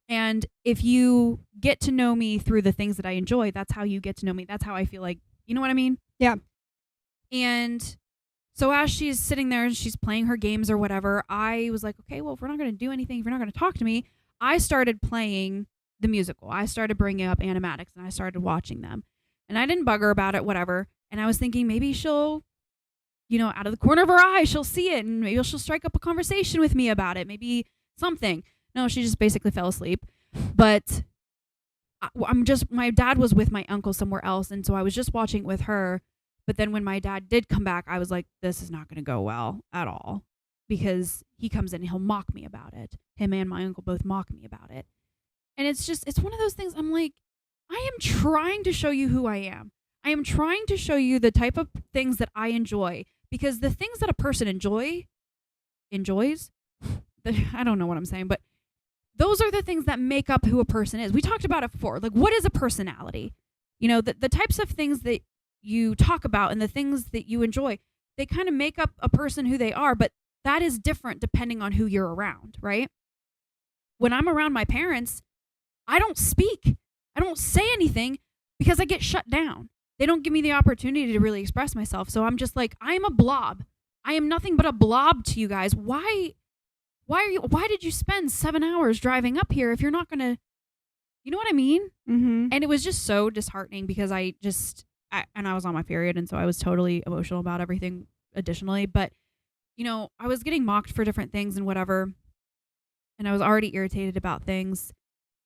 And if you get to know me through the things that I enjoy, that's how you get to know me. That's how I feel like, you know what I mean? Yeah. And so as she's sitting there and she's playing her games or whatever, I was like, okay, well, if we're not going to do anything, if you're not going to talk to me, I started playing the musical. I started bringing up animatics and I started watching them. And I didn't bug her about it, whatever. And I was thinking maybe she'll, out of the corner of her eye, she'll see it and maybe she'll strike up a conversation with me about it. Maybe something. No, she just basically fell asleep. But my dad was with my uncle somewhere else. And so I was just watching it with her. But then when my dad did come back, I was like, this is not going to go well at all, because he comes in and he'll mock me about it. Him and my uncle both mock me about it. And it's one of those things. I'm like, I am trying to show you who I am. I am trying to show you the type of things that I enjoy, because the things that a person enjoys, I don't know what I'm saying, but those are the things that make up who a person is. We talked about it before. Like, what is a personality? The types of things that you talk about and the things that you enjoy, they kind of make up a person who they are, but that is different depending on who you're around, right? When I'm around my parents, I don't speak. I don't say anything because I get shut down. They don't give me the opportunity to really express myself. So I'm just like, I am a blob. I am nothing but a blob to you guys. Why did you spend 7 hours driving up here if you're not going to, you know what I mean? Mm-hmm. And it was just so disheartening because I was on my period, and so I was totally emotional about everything additionally. But, I was getting mocked for different things and whatever, and I was already irritated about things,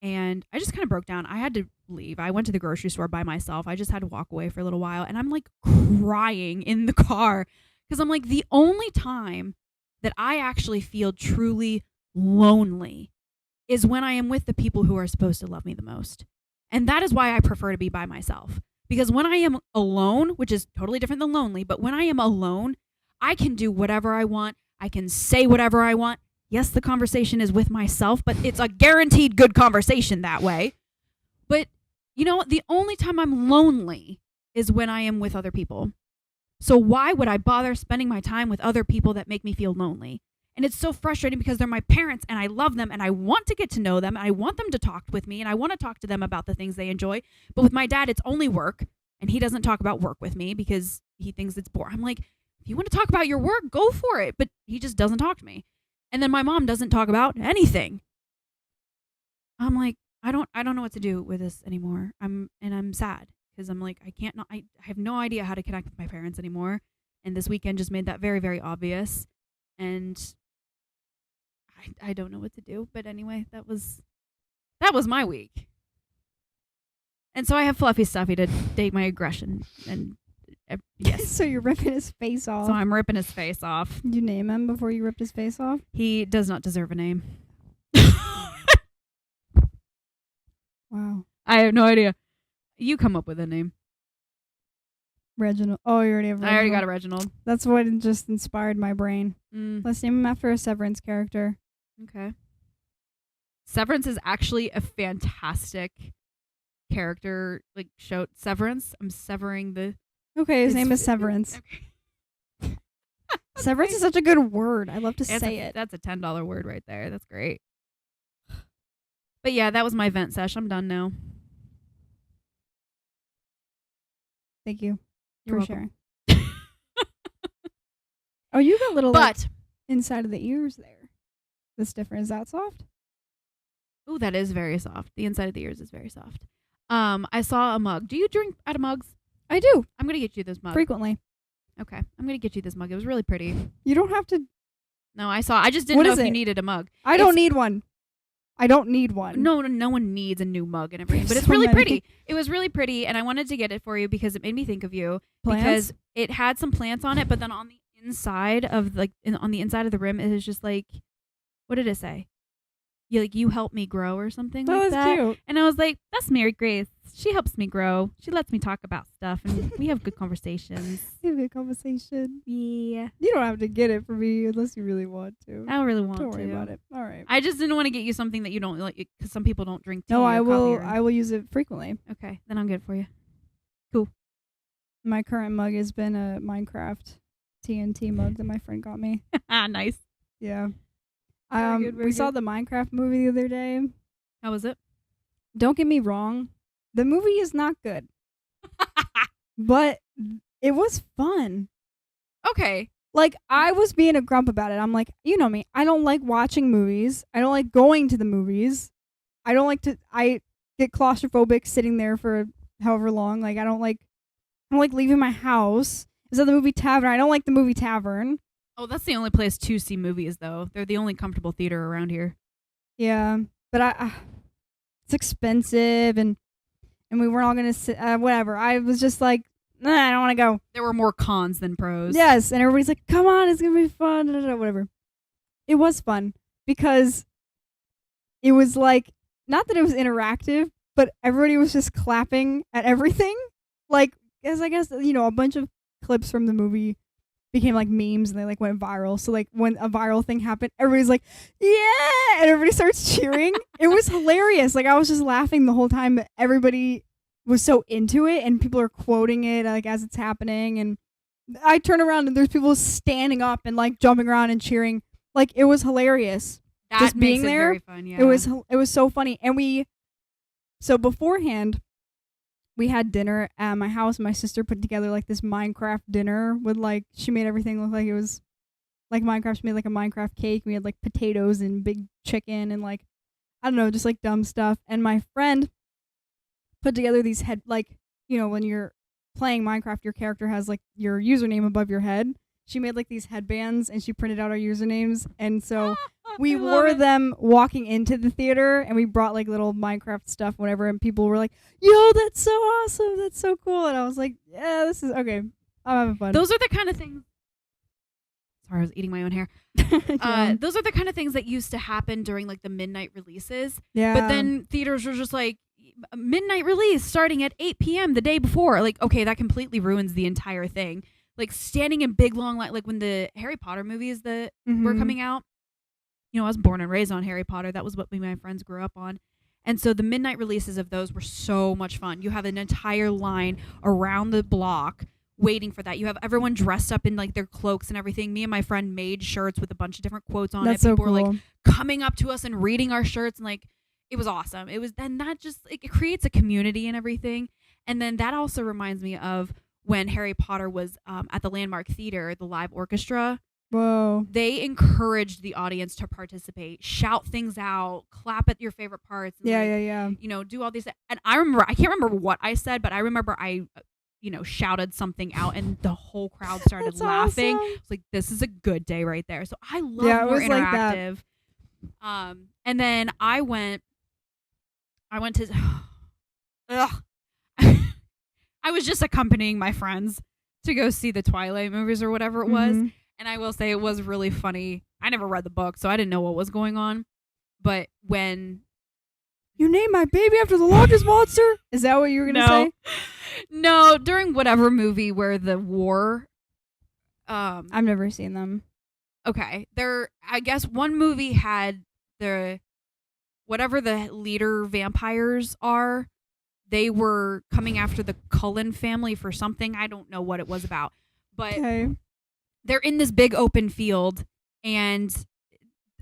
and I just kind of broke down. I had to leave. I went to the grocery store by myself. I just had to walk away for a little while, and I'm like crying in the car because I'm like, the only time that I actually feel truly lonely is when I am with the people who are supposed to love me the most. And that is why I prefer to be by myself, Because when I am alone, which is totally different than lonely, but when I am alone, I can do whatever I want. I can say whatever I want. Yes, the conversation is with myself, but it's a guaranteed good conversation that way. But, the only time I'm lonely is when I am with other people. So why would I bother spending my time with other people that make me feel lonely? And it's so frustrating because they're my parents and I love them and I want to get to know them and I want them to talk with me and I want to talk to them about the things they enjoy. But with my dad, it's only work and he doesn't talk about work with me because he thinks it's boring. I'm like, if you want to talk about your work, go for it. But he just doesn't talk to me. And then my mom doesn't talk about anything. I'm like, I don't know what to do with this anymore. I'm sad because I'm like, I have no idea how to connect with my parents anymore. And this weekend just made that very, very obvious. And I don't know what to do. But anyway, that was my week. And so I have Fluffy Stuffy to date my aggression. And yes. So you're ripping his face off. So I'm ripping his face off. Did you name him before you ripped his face off? He does not deserve a name. Wow. I have no idea. You come up with a name. Reginald. Oh, you already have Reginald. I already got a Reginald. That's what just inspired my brain. Let's name him after a Severance character. Okay. Severance is actually a fantastic character, show. Severance. I'm severing the... Okay, his name is Severance. Okay. Severance is such a good word. I love to say it. That's a $10 word right there. That's great. But yeah, that was my vent sesh. I'm done now. Thank you You're for welcome. sharing. Oh, you got little But inside of the ears there. That's different. Is that soft? oh, that is very soft. The inside of the ears is very soft. I saw a mug. Do you drink out of mugs? I do. I'm gonna get you this mug. Frequently. Okay, I'm gonna get you this mug. It was really pretty. You don't have to. No, I just didn't What know is if you it? needed a mug. I don't need one. I don't need one. No one needs a new mug and everything. But it's So really many. pretty. It was really pretty, and I wanted to get it for you because it made me think of you. Plants? Because it had some plants on it, but then on the inside of on the inside of the rim, it was just like, what did it say? You help me grow or something Oh, like that's that. cute. And I was like, that's Mary Grace. She helps me grow. She lets me talk about stuff, and we have good conversations. Have a conversation. Yeah. You don't have to get it for me unless you really want to. I don't really want Don't to. worry about it. All right. I just didn't want to get you something that you don't like because some people don't drink tea. No, or I coffee will. or- I will use it frequently. Okay, then I'll get it for you. My current mug has been a Minecraft TNT mug that my friend got me. Nice. Yeah. Very good, very We saw good. the Minecraft movie the other day. How was it? Don't get me wrong, the movie is not good, but it was fun. Okay. Like, I was being a grump about it. I'm like, you know me, I don't like watching movies. I don't like going to the movies. I get claustrophobic sitting there for however long. Like, I don't like leaving my house. Is that the movie Tavern? I don't like the movie Tavern. Oh, that's the only place to see movies, though. They're the only comfortable theater around here. Yeah, but it's expensive, and we weren't all gonna sit. Whatever. I was just like, nah, I don't want to go. There were more cons than pros. Yes, and everybody's like, come on, it's gonna be fun. Da, da, da, whatever. It was fun because it was like, not that it was interactive, but everybody was just clapping at everything. Like, as I guess a bunch of clips from the movie became like memes and they like went viral. So like when a viral thing happened, everybody's like, yeah, and everybody starts cheering. It was hilarious. Like, I was just laughing the whole time, but everybody was so into it and people are quoting it like as it's happening. And I turn around and there's people standing up and like jumping around and cheering. Like, it was hilarious. That just makes being it there, very fun, yeah. It was so funny. And so beforehand, we had dinner at my house. My sister put together like this Minecraft dinner with like, she made everything look like it was like Minecraft. She made like a Minecraft cake. We had like potatoes and big chicken and like, I don't know, just like dumb stuff. And my friend put together these when you're playing Minecraft, your character has like your username above your head. She made like these headbands and she printed out our usernames. And so we wore them walking into the theater, and we brought like little Minecraft stuff, whatever. And people were like, yo, that's so awesome. That's so cool. And I was like, yeah, this is okay. I'm having fun. Those are the kind of things. Sorry, I was eating my own hair. Yeah. Those are the kind of things that used to happen during like the midnight releases. Yeah. But then theaters were just like, a midnight release starting at 8 p.m. the day before. Like, okay, that completely ruins the entire thing. Like standing in big long line, like when the Harry Potter movies that were coming out. You know, I was born and raised on Harry Potter. That was what me and my friends grew up on. And so the midnight releases of those were so much fun. You have an entire line around the block waiting for that. You have everyone dressed up in like their cloaks and everything. Me and my friend made shirts with a bunch of different quotes on That's it. so People cool. were like coming up to us and reading our shirts, and like it was awesome. It was then that just it creates a community and everything. And then that also reminds me of when Harry Potter was at the Landmark Theater, the live orchestra. Whoa. They encouraged the audience to participate, shout things out, clap at your favorite parts. And Yeah. You know, do all these. And I can't remember what I said, but I remember I, shouted something out and the whole crowd started laughing. Awesome. It's like, this is a good day right there. So I love Yeah, it more was like that. interactive. And then I went to, ugh. I was just accompanying my friends to go see the Twilight movies or whatever it was. And I will say it was really funny. I never read the book, so I didn't know what was going on. But when... You named my baby after the largest monster? Is that what you were going to say? No, during whatever movie where the war... I've never seen them. Okay. I guess one movie had whatever the leader vampires are, they were coming after the Cullen family for something. I don't know what it was about. But... Okay. They're in this big open field, and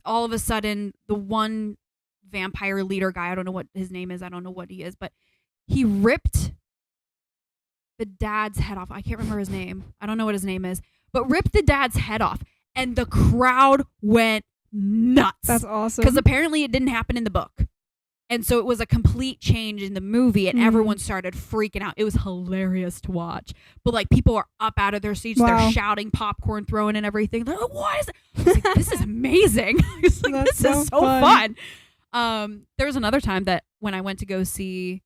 all of a sudden, the one vampire leader guy, I don't know what his name is, I don't know what he is, but he ripped the dad's head off. I can't remember his name. I don't know what his name is, but ripped the dad's head off, and the crowd went nuts. That's awesome. Because apparently it didn't happen in the book. And so it was a complete change in the movie, and everyone started freaking out. It was hilarious to watch. But, like, people are up out of their seats. Wow. They're shouting, popcorn throwing, and everything. They're like, what is it? I was like, this is amazing. It's like, That's this is so fun. There was another time that when I went to go see,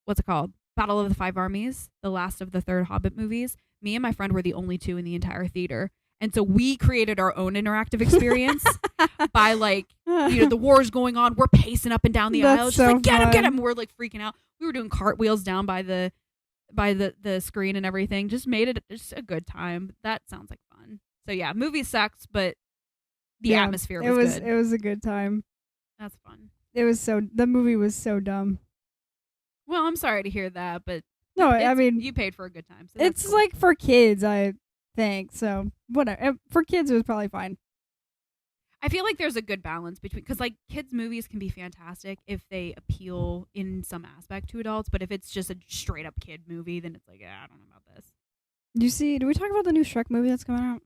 what's it called? Battle of the Five Armies, the last of the third Hobbit movies. Me and my friend were the only two in the entire theater. And so we created our own interactive experience by, like, the war's going on. We're pacing up and down the aisle. Just like, get him. We're, like, freaking out. We were doing cartwheels down by the screen and everything. Just made it just a good time. That sounds like fun. So, yeah, movie sucks, but the atmosphere was good. It was a good time. That's fun. The movie was so dumb. Well, I'm sorry to hear that, but no, I mean, you paid for a good time. So it's cool. like for kids, I think. So whatever. For kids, it was probably fine. I feel like there's a good balance between, because like kids movies can be fantastic if they appeal in some aspect to adults, but if it's just a straight up kid movie, then it's like, I don't know about this. Do we talk about the new Shrek movie that's coming out?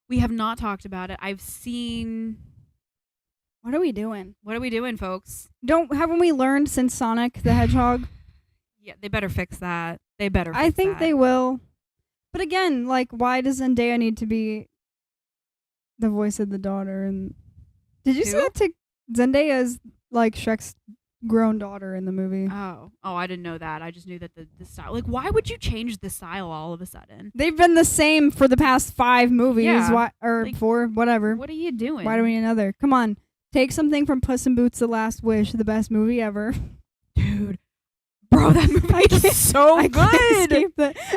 We have not talked about it. I've seen. What are we doing? What are we doing, folks? Haven't we learned since Sonic the Hedgehog? Yeah, they better fix that. I think they will. But again, like, why does Zendaya need to be the voice of the daughter? And did you see that Zendaya's like Shrek's grown daughter in the movie? Oh, I didn't know that. I just knew that the style. Like, why would you change the style all of a sudden? They've been the same for the past 5 movies, yeah, or 4, whatever. What are you doing? Why do we need another? Come on, take something from Puss in Boots: The Last Wish, the best movie ever. Dude. Bro, that movie is so good.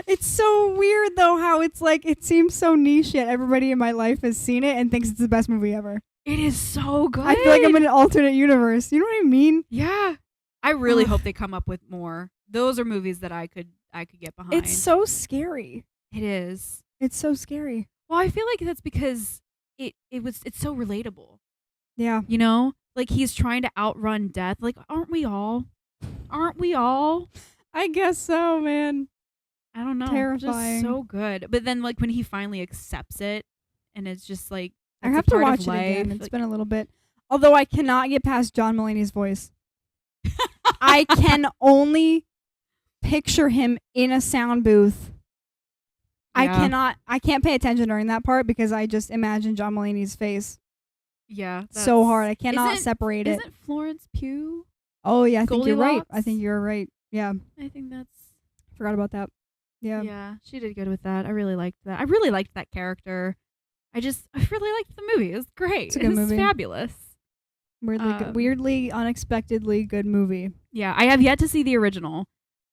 It's so weird, though, how it's like, it seems so niche, yet everybody in my life has seen it and thinks it's the best movie ever. It is so good. I feel like I'm in an alternate universe. You know what I mean? Yeah. I really hope they come up with more. Those are movies that I could get behind. It's so scary. It is. It's so scary. Well, I feel like that's because it's so relatable. Yeah. You know? Like, he's trying to outrun death. Like, aren't we all? I guess so, man. I don't know. Terrifying. Just so good. But then, like, when he finally accepts it, and it's just like, I have to watch it again. It's been a little bit. Although I cannot get past John Mulaney's voice. I can only picture him in a sound booth. Yeah. I can't pay attention during that part because I just imagine John Mulaney's face. Yeah. So hard. I cannot separate it. Isn't Florence Pugh? Oh, yeah. I think you're right. Goldilocks? I think you're right. Yeah. I think that's... Forgot about that. Yeah. Yeah, she did good with that. I really liked that. I really liked that character. I really liked the movie. It was great. It's a good movie. Fabulous. Weirdly, unexpectedly good movie. Yeah, I have yet to see the original.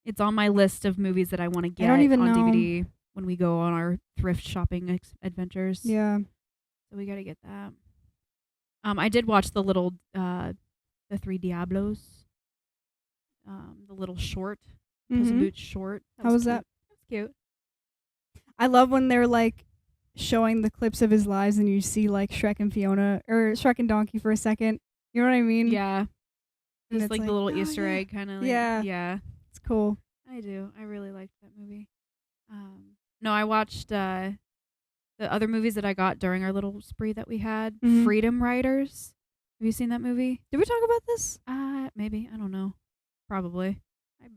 It's on my list of movies that I want to get don't even on know. DVD when we go on our thrift shopping adventures. Yeah. So we got to get that. I did watch the Three Diablos. The little short, Puss in Boots short. How was that? That's cute. I love when they're like showing the clips of his lives and you see like Shrek and Fiona or Shrek and Donkey for a second. You know what I mean? Yeah. And Just like the little Easter egg kind of. Like, Yeah. Yeah. It's cool. I do. I really liked that movie. No, I watched the other movies that I got during our little spree that we had. Freedom Riders. Have you seen that movie? Did we talk about this? Maybe. I don't know. Probably. I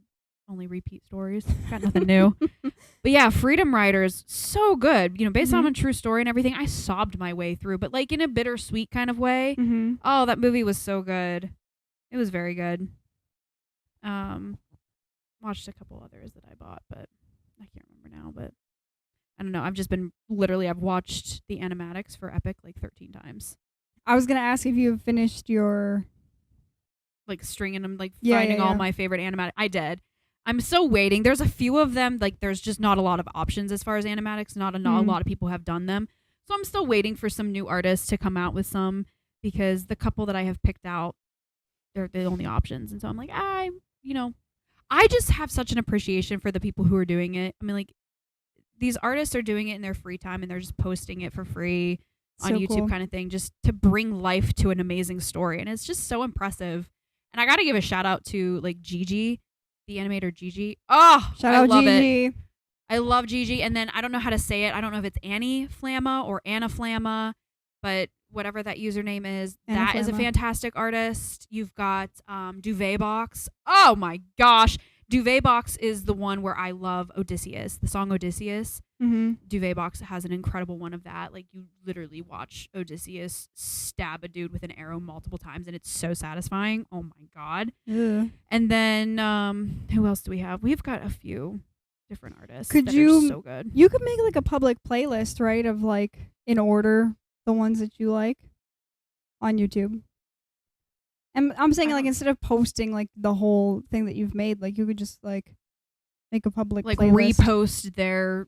only repeat stories. Got nothing new. But yeah, Freedom Riders, so good. You know, based on a true story and everything. I sobbed my way through, but like in a bittersweet kind of way. Oh, that movie was so good. It was very good. Watched a couple others that I bought, but I can't remember now. But I don't know. I've watched the animatics for Epic like 13 times. I was gonna ask if you have finished your like stringing them, like finding all my favorite animatic. I did. I'm still waiting. There's a few of them. Like there's just not a lot of options as far as animatics. Not a lot of people have done them. So I'm still waiting for some new artists to come out with some because the couple that I have picked out, they're the only options. And so I'm like, I just have such an appreciation for the people who are doing it. I mean, like these artists are doing it in their free time and they're just posting it for free on YouTube kind of thing, just to bring life to an amazing story. And it's just so impressive. And I got to give a shout out to like Gigi, the animator Gigi. Oh, shout out Gigi. It. I love Gigi. And then I don't know how to say it. I don't know if it's Annie Flamma or Anna Flamma, but whatever that username is, that is a fantastic artist. You've got Duvet Box. Oh my gosh. Duvet Box is the one where I love Odysseus, the song Odysseus. Duvet Box has an incredible one of that. Like you literally watch Odysseus stab a dude with an arrow multiple times and it's so satisfying. Oh my God. And then who else do we have? We've got a few different artists. Are so good. You could make like a public playlist, right? Of like in order the ones that you like on YouTube. And I'm saying like instead of posting like the whole thing that you've made, like you could just like make a public like playlist. Repost their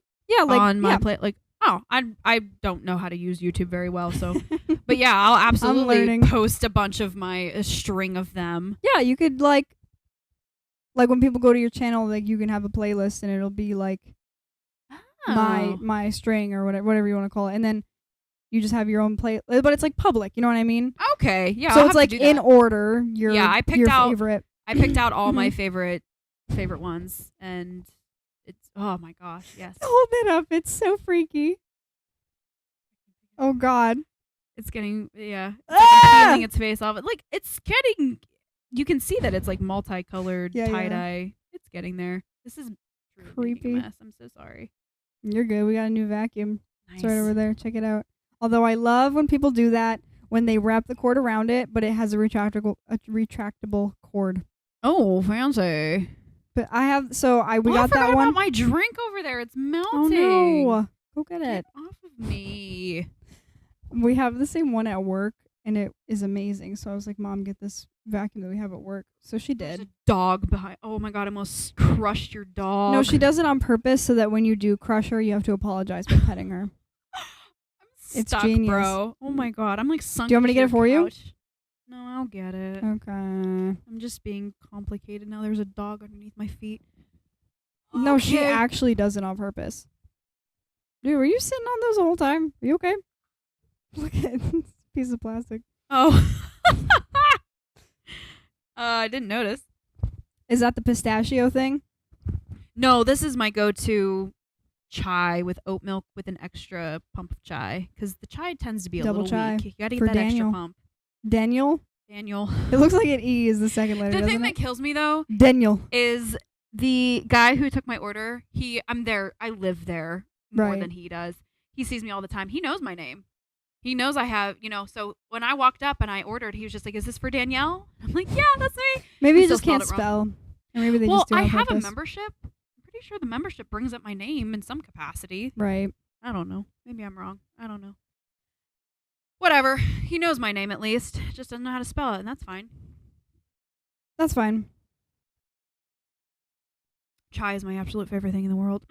on my play. Like I don't know how to use YouTube very well, so but yeah, I'll absolutely post a bunch of a string of them. Yeah, you could like when people go to your channel, like you can have a playlist and it'll be like my string or whatever you want to call it, and then you just have your own play, but it's like public. You know what I mean? Okay, yeah. So it's like in order. I picked out favorite. I picked out all my favorite ones, and it's oh my gosh, yes. Hold it up! It's so freaky. Oh God! It's getting It's like I'm peeling its face off. Like it's getting. You can see that it's like multicolored tie dye. It's getting there. This is creepy. Mess. I'm so sorry. You're good. We got a new vacuum. Nice. It's right over there. Check it out. Although I love when people do that when they wrap the cord around it, but it has a retractable cord. Oh, fancy! But I have we got that one. I forgot about my drink over there. It's melting. Oh no! Go get it. Off of me. We have the same one at work, and it is amazing. So I was like, "Mom, get this vacuum that we have at work." So she did. There's a dog behind. Oh my God! I almost crushed your dog. No, she does it on purpose so that when you do crush her, you have to apologize by petting her. It's genius, bro. Oh my God, I'm like sunk. Do you want me to get it for you? No, I'll get it. Okay. I'm just being complicated now. There's a dog underneath my feet. No, she actually does it on purpose. Dude, were you sitting on those the whole time? Are you okay? Look at this piece of plastic. Oh. I didn't notice. Is that the pistachio thing? No, this is my go-to chai with oat milk with an extra pump of chai because the chai tends to be a Double little chai weak. You gotta get that extra pump. Daniel. It looks like an E is the second letter. The thing that kills me though, Daniel, is the guy who took my order. I live there more than he does. He sees me all the time. He knows my name. He knows I have, so when I walked up and I ordered, he was just like, "Is this for Danielle?" I'm like, "Yeah, that's me." Maybe you just can't spell. Or maybe they just do it on I have purpose. a membership. Pretty sure the membership brings up my name in some capacity. Right. I don't know. Maybe I'm wrong. I don't know. Whatever. He knows my name at least. Just doesn't know how to spell it, and that's fine. That's fine. Chai is my absolute favorite thing in the world.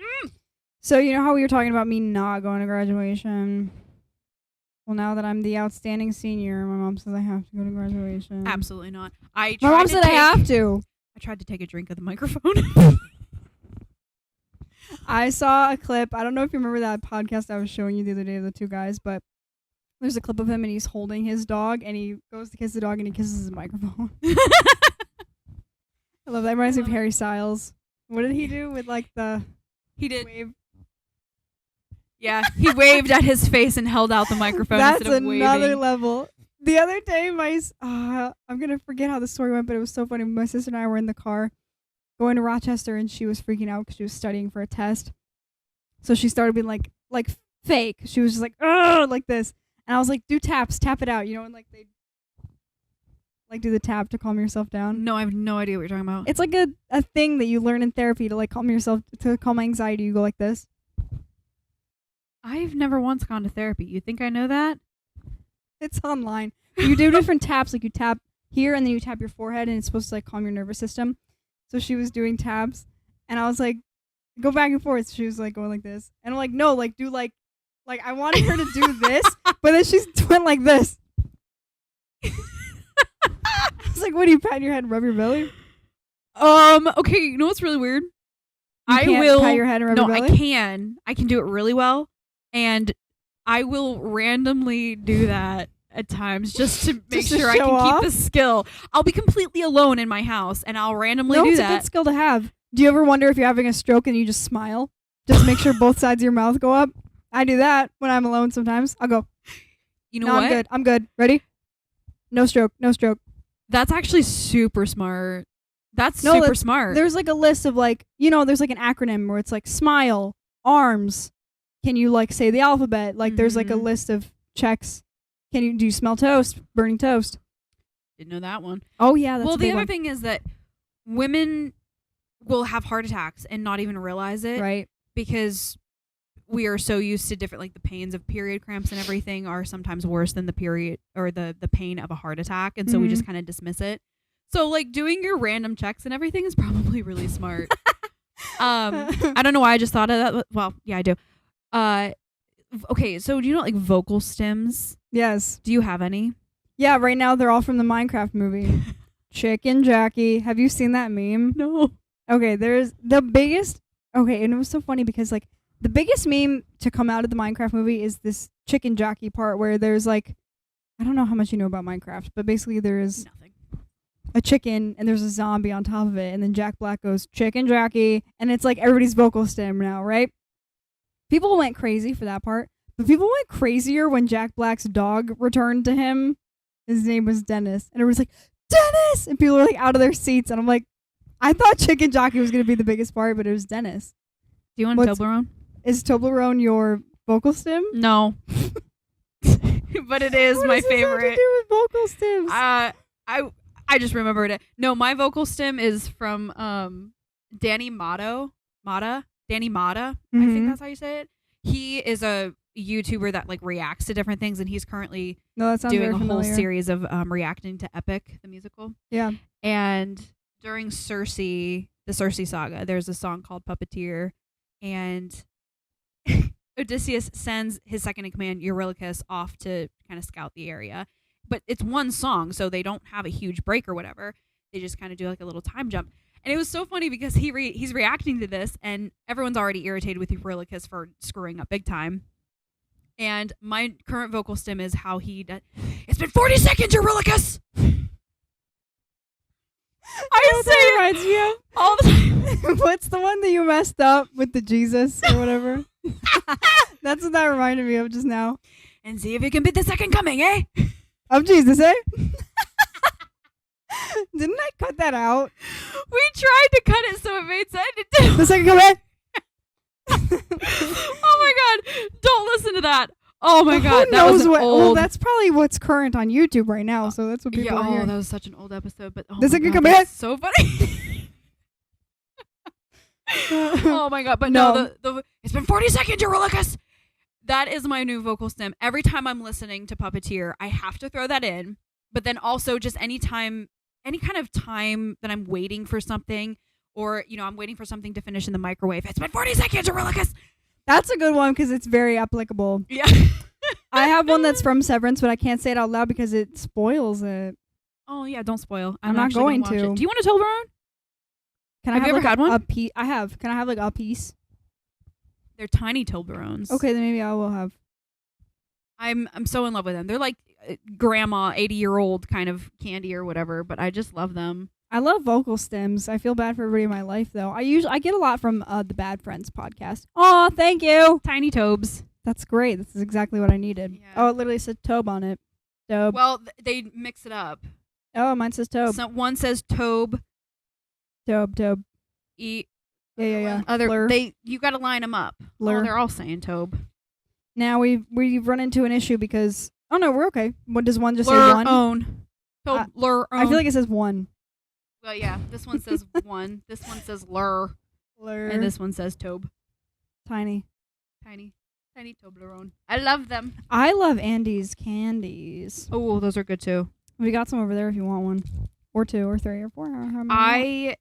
So you know how we were talking about me not going to graduation? Well, now that I'm the outstanding senior, my mom says I have to go to graduation. Absolutely not. My mom said I have to. I tried to take a drink of the microphone. I saw a clip. I don't know if you remember that podcast I was showing you the other day of the two guys, but there's a clip of him and he's holding his dog and he goes to kiss the dog and he kisses his microphone. I love that. It reminds me of Harry Styles. What did he do with like the wave? Yeah, he waved at his face and held out the microphone instead of waving. That's another level. The other day, I'm going to forget how the story went, but it was so funny. My sister and I were in the car going to Rochester, and she was freaking out because she was studying for a test. So she started being like fake. She was just like, oh, like this. And I was like, do taps, tap it out, you know, and like they like do the tap to calm yourself down. No, I have no idea what you're talking about. It's like a thing that you learn in therapy to like calm yourself, to calm anxiety. You go like this. I've never once gone to therapy. You think I know that? It's online. You do different taps, like you tap here and then you tap your forehead, and it's supposed to like calm your nervous system. So she was doing taps, and I was like, go back and forth. She was like going like this, and I'm like, no, like do like I wanted her to do this, but then she went like this. I was like, what do you pat your head and rub your belly? Okay, you know what's really weird? I will pat your head and rub your belly? No, I can. I can do it really well, and I will randomly do that at times just to make sure I can keep the skill. I'll be completely alone in my house, and I'll randomly do that. It's a good skill to have. Do you ever wonder if you're having a stroke and you just smile? Just make sure both sides of your mouth go up. I do that when I'm alone sometimes. I'll go. You know what? I'm good. Ready? No stroke. That's actually super smart. That's super smart. There's like a list of like, there's like an acronym where it's like smile, arms. Can you like say the alphabet? Like there's like a list of checks. Do you smell toast? Burning toast. Didn't know that one. Oh yeah, that's well, a big the other one. thing is that women will have heart attacks and not even realize it. Right. Because we are so used to different, like the pains of period cramps and everything are sometimes worse than the period or the pain of a heart attack. And so we just kind of dismiss it. So like doing your random checks and everything is probably really smart. I don't know why I just thought of that. Well, yeah, I do. Okay, so do you know like vocal stems? Yes. Do you have any? Yeah, right now they're all from the Minecraft movie. Chicken Jackie. Have you seen that meme? No. Okay, there's the biggest. Okay, and it was so funny because like the biggest meme to come out of the Minecraft movie is this Chicken Jackie part where there's like, I don't know how much you know about Minecraft, but basically there is nothing. A chicken and there's a zombie on top of it, and then Jack Black goes Chicken Jackie, and it's like everybody's vocal stem now, right? People went crazy for that part, but people went crazier when Jack Black's dog returned to him. His name was Dennis, and it was like Dennis, and people were like out of their seats, and I'm like, I thought Chicken Jockey was gonna be the biggest part, but it was Dennis. Do you want Toblerone? Is Toblerone your vocal stem? No, but it is my favorite. What does this have to do with vocal stems? I just remembered it. No, my vocal stem is from Danny Mata. Danny Mata. I think that's how you say it. He is a YouTuber that like reacts to different things, and he's currently doing a whole series of reacting to Epic, the musical. Yeah. And during the Circe saga, there's a song called Puppeteer, and Odysseus sends his second in command, Eurylochus, off to kind of scout the area. But it's one song, so they don't have a huge break or whatever. They just kind of do like a little time jump. And it was so funny because he's reacting to this, and everyone's already irritated with Eurylochus for screwing up big time. And my current vocal stem is how it's been 40 seconds, Eurylochus! I say it reminds me of all the time. What's the one that you messed up with the Jesus or whatever? That's what that reminded me of just now. And see if you can beat the second coming, eh? Of Jesus, eh? Didn't I cut that out? We tried to cut it so it made sense. The second coming. Oh my god! Don't listen to that. Oh my god, that was old. Well, that's probably what's current on YouTube right now. So that's what people are hearing. That was such an old episode, but the second coming. So funny. Oh my god! But no, it's been 40 seconds, Eurylochus. That is my new vocal stem. Every time I'm listening to Puppeteer, I have to throw that in. But then also just any kind of time that I'm waiting for something, or I'm waiting for something to finish in the microwave. It's been 40 seconds, Aurelius. That's a good one because it's very applicable. Yeah. I have one that's from Severance, but I can't say it out loud because it spoils it. Oh yeah, don't spoil. I'm not going to. Do you want a Toblerone? Can Have I you ever had one? A piece? I have. Can I have like a piece? They're tiny Toblerones. Okay, then maybe I will have. I'm so in love with them. They're like grandma 80-year-old kind of candy or whatever, but I just love them. I love vocal stems. I feel bad for everybody in my life though. I get a lot from the Bad Friends podcast. Oh, thank you. Tiny Tobes. That's great. This is exactly what I needed. Yeah. Oh, it literally said Tobe on it. Tobe. Well, they mix it up. Oh, mine says Tobe. So one says Tobe. Tobe. Yeah. Blur. You got to line them up. Blur. Oh, they're all saying Tobe. Now we've run into an issue because no, we're okay. What does one just say Lur one? own. Tobe lur own. I feel like it says one. Well, yeah. This one says one. This one says lur. Lur. And this one says Tobe. Tiny Toblerone. I love them. I love Andy's candies. Oh, those are good too. We got some over there if you want one, or two, or three, or four. I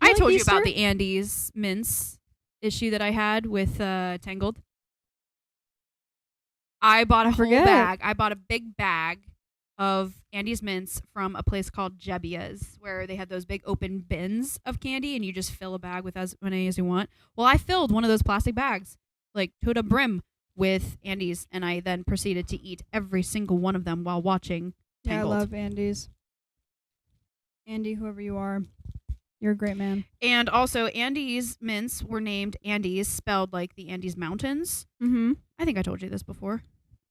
like told you Easter? about the Andes mints issue that I had with Tangled. I bought a whole bag. I bought a big bag of Andes mints from a place called Jebia's, where they had those big open bins of candy, and you just fill a bag with as many as you want. Well, I filled one of those plastic bags, like to the brim, with Andes, and I then proceeded to eat every single one of them while watching Tangled. Yeah, I love Andy's. Andy, whoever you are, you're a great man. And also, Andes mints were named Andes, spelled like the Andes Mountains. Mm-hmm. I think I told you this before.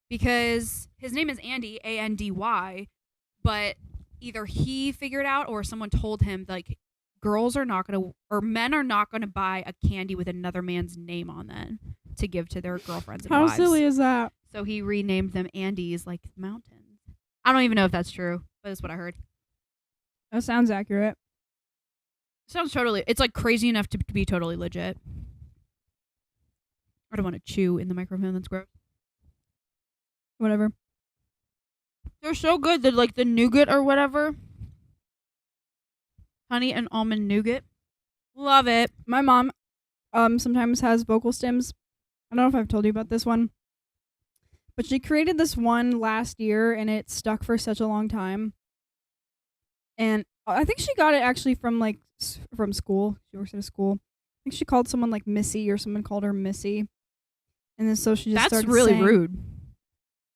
Because his name is Andy, A-N-D-Y, but either he figured out or someone told him, like, girls are not going to, or men are not going to buy a candy with another man's name on them to give to their girlfriends and How wives. silly is that? So he renamed them Andes, like mountains. I don't even know if that's true, but that's what I heard. That sounds accurate. Sounds totally, it's like crazy enough to be totally legit. I don't want to chew in the microphone, that's gross. Whatever. They're so good. They're like the nougat or whatever. Honey and almond nougat. Love it. My mom sometimes has vocal stems. I don't know if I've told you about this one. But she created this one last year and it stuck for such a long time. And I think she got it actually from from school. She works at a school. I think she called someone like Missy, or someone called her Missy. And then so she just started really saying, rude.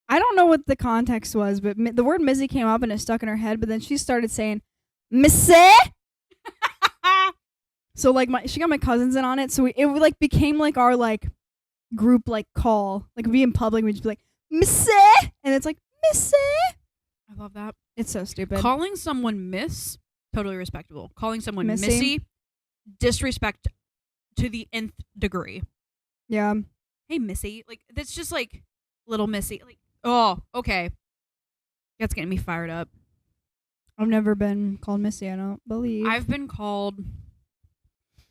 I don't know what the context was, but the word Missy came up and it stuck in her head. But then she started saying, Missy? So like she got my cousins in on it. So it like became like our like group like call. Like we'd be in public, we'd just be like, Missy? And it's like, Missy? I love that. It's so stupid. Calling someone Miss, totally respectable. Calling someone Missy? Missy, disrespect to the nth degree. Yeah. Hey, Missy. Like, that's just like little Missy. Like, oh, okay. That's getting me fired up. I've never been called Missy, I don't believe. I've been called...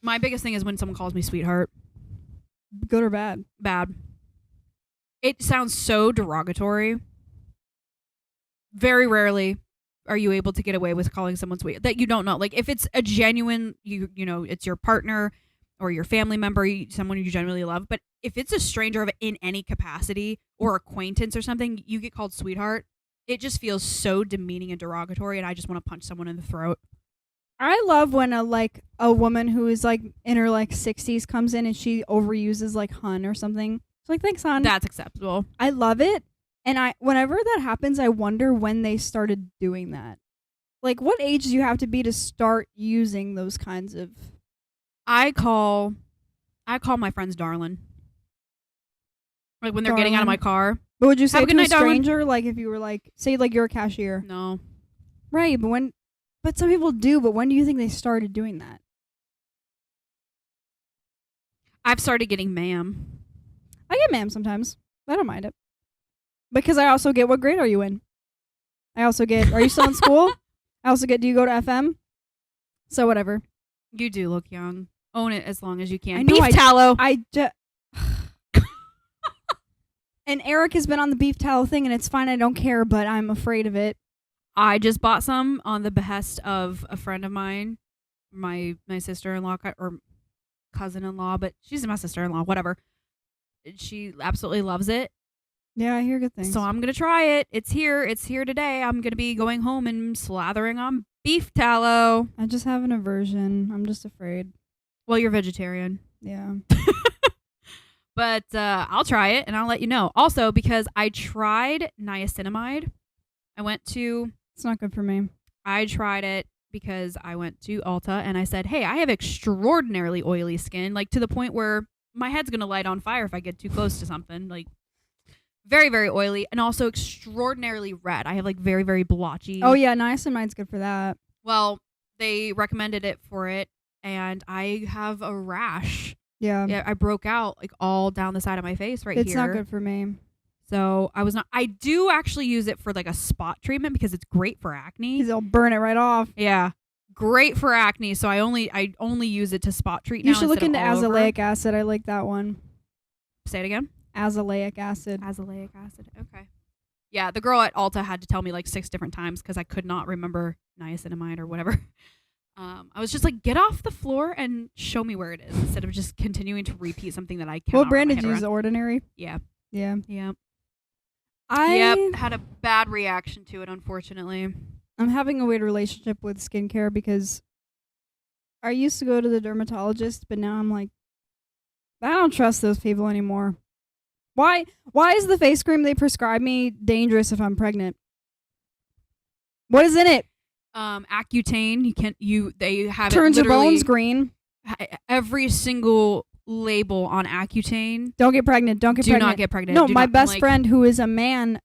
My biggest thing is when someone calls me sweetheart. Good or bad? Bad. It sounds so derogatory. Very rarely are you able to get away with calling someone sweet that you don't know. Like, if it's a genuine, you know, it's your partner or your family member, someone you genuinely love. But if it's a stranger in any capacity or acquaintance or something, you get called sweetheart. It just feels so demeaning and derogatory, and I just want to punch someone in the throat. I love when a woman who is like in her like 60s comes in and she overuses like hun or something. It's like, thanks, hon. That's acceptable. I love it. And whenever that happens, I wonder when they started doing that. Like, what age do you have to be to start using those kinds of... I call my friends darling. Like when they're getting out of my car. But would you say Have a to good a night, darling. stranger, like if you were like, say like you're a cashier? No. Right, but some people do, but when do you think they started doing that? I've started getting ma'am. I get ma'am sometimes. I don't mind it. Because I also get, what grade are you in? I also get, are you still in school? I also get, do you go to FM? So whatever. You do look young. Own it as long as you can. I know, Beef tallow. I just... And Eric has been on the beef tallow thing, and it's fine. I don't care, but I'm afraid of it. I just bought some on the behest of a friend of mine, my sister-in-law or cousin-in-law, but she's my sister-in-law, whatever. She absolutely loves it. Yeah, I hear good things. So I'm going to try it. It's here. It's here today. I'm going to be going home and slathering on beef tallow. I just have an aversion. I'm just afraid. Well, you're vegetarian. Yeah. But I'll try it and I'll let you know. Also, because I tried niacinamide. It's not good for me. I tried it because I went to Ulta and I said, hey, I have extraordinarily oily skin, like to the point where my head's going to light on fire if I get too close to something. Like very, very oily and also extraordinarily red. I have like very, very blotchy. Oh, yeah. Niacinamide's good for that. Well, they recommended it for it and I have a rash. Yeah. I broke out like all down the side of my face here. It's not good for me. So I do actually use it for like a spot treatment because it's great for acne. Because it'll burn it right off. Yeah. Great for acne. So I only use it to spot treat now. You should look into azelaic acid. I like that one. Say it again. Azelaic acid. Azelaic acid. Okay. Yeah, the girl at Ulta had to tell me like 6 different times because I could not remember niacinamide or whatever. I was just like, get off the floor and show me where it is instead of just continuing to repeat something that I can't. What brand did you use? Ordinary? Yeah. Yeah. Yeah. I had a bad reaction to it, unfortunately. I'm having a weird relationship with skincare because I used to go to the dermatologist, but now I'm like, I don't trust those people anymore. Why is the face cream they prescribe me dangerous if I'm pregnant? What is in it? Accutane. They have turns it your bones green. Every single label on Accutane. Don't get pregnant. Do not get pregnant. No, my best friend who is a man,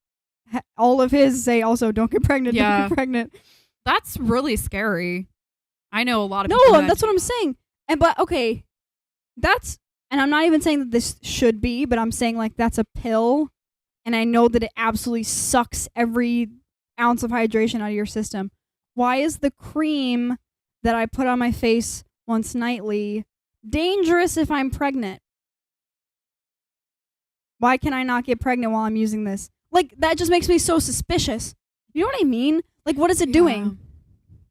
all of his say also don't get pregnant. Yeah. Don't get pregnant. That's really scary. I know a lot of no, people. No, that's what I'm saying. But okay, and I'm not even saying that this should be, but I'm saying like that's a pill, and I know that it absolutely sucks every ounce of hydration out of your system. Why is the cream that I put on my face once nightly dangerous if I'm pregnant? Why can I not get pregnant while I'm using this? Like, that just makes me so suspicious. You know what I mean? Like, what is it doing?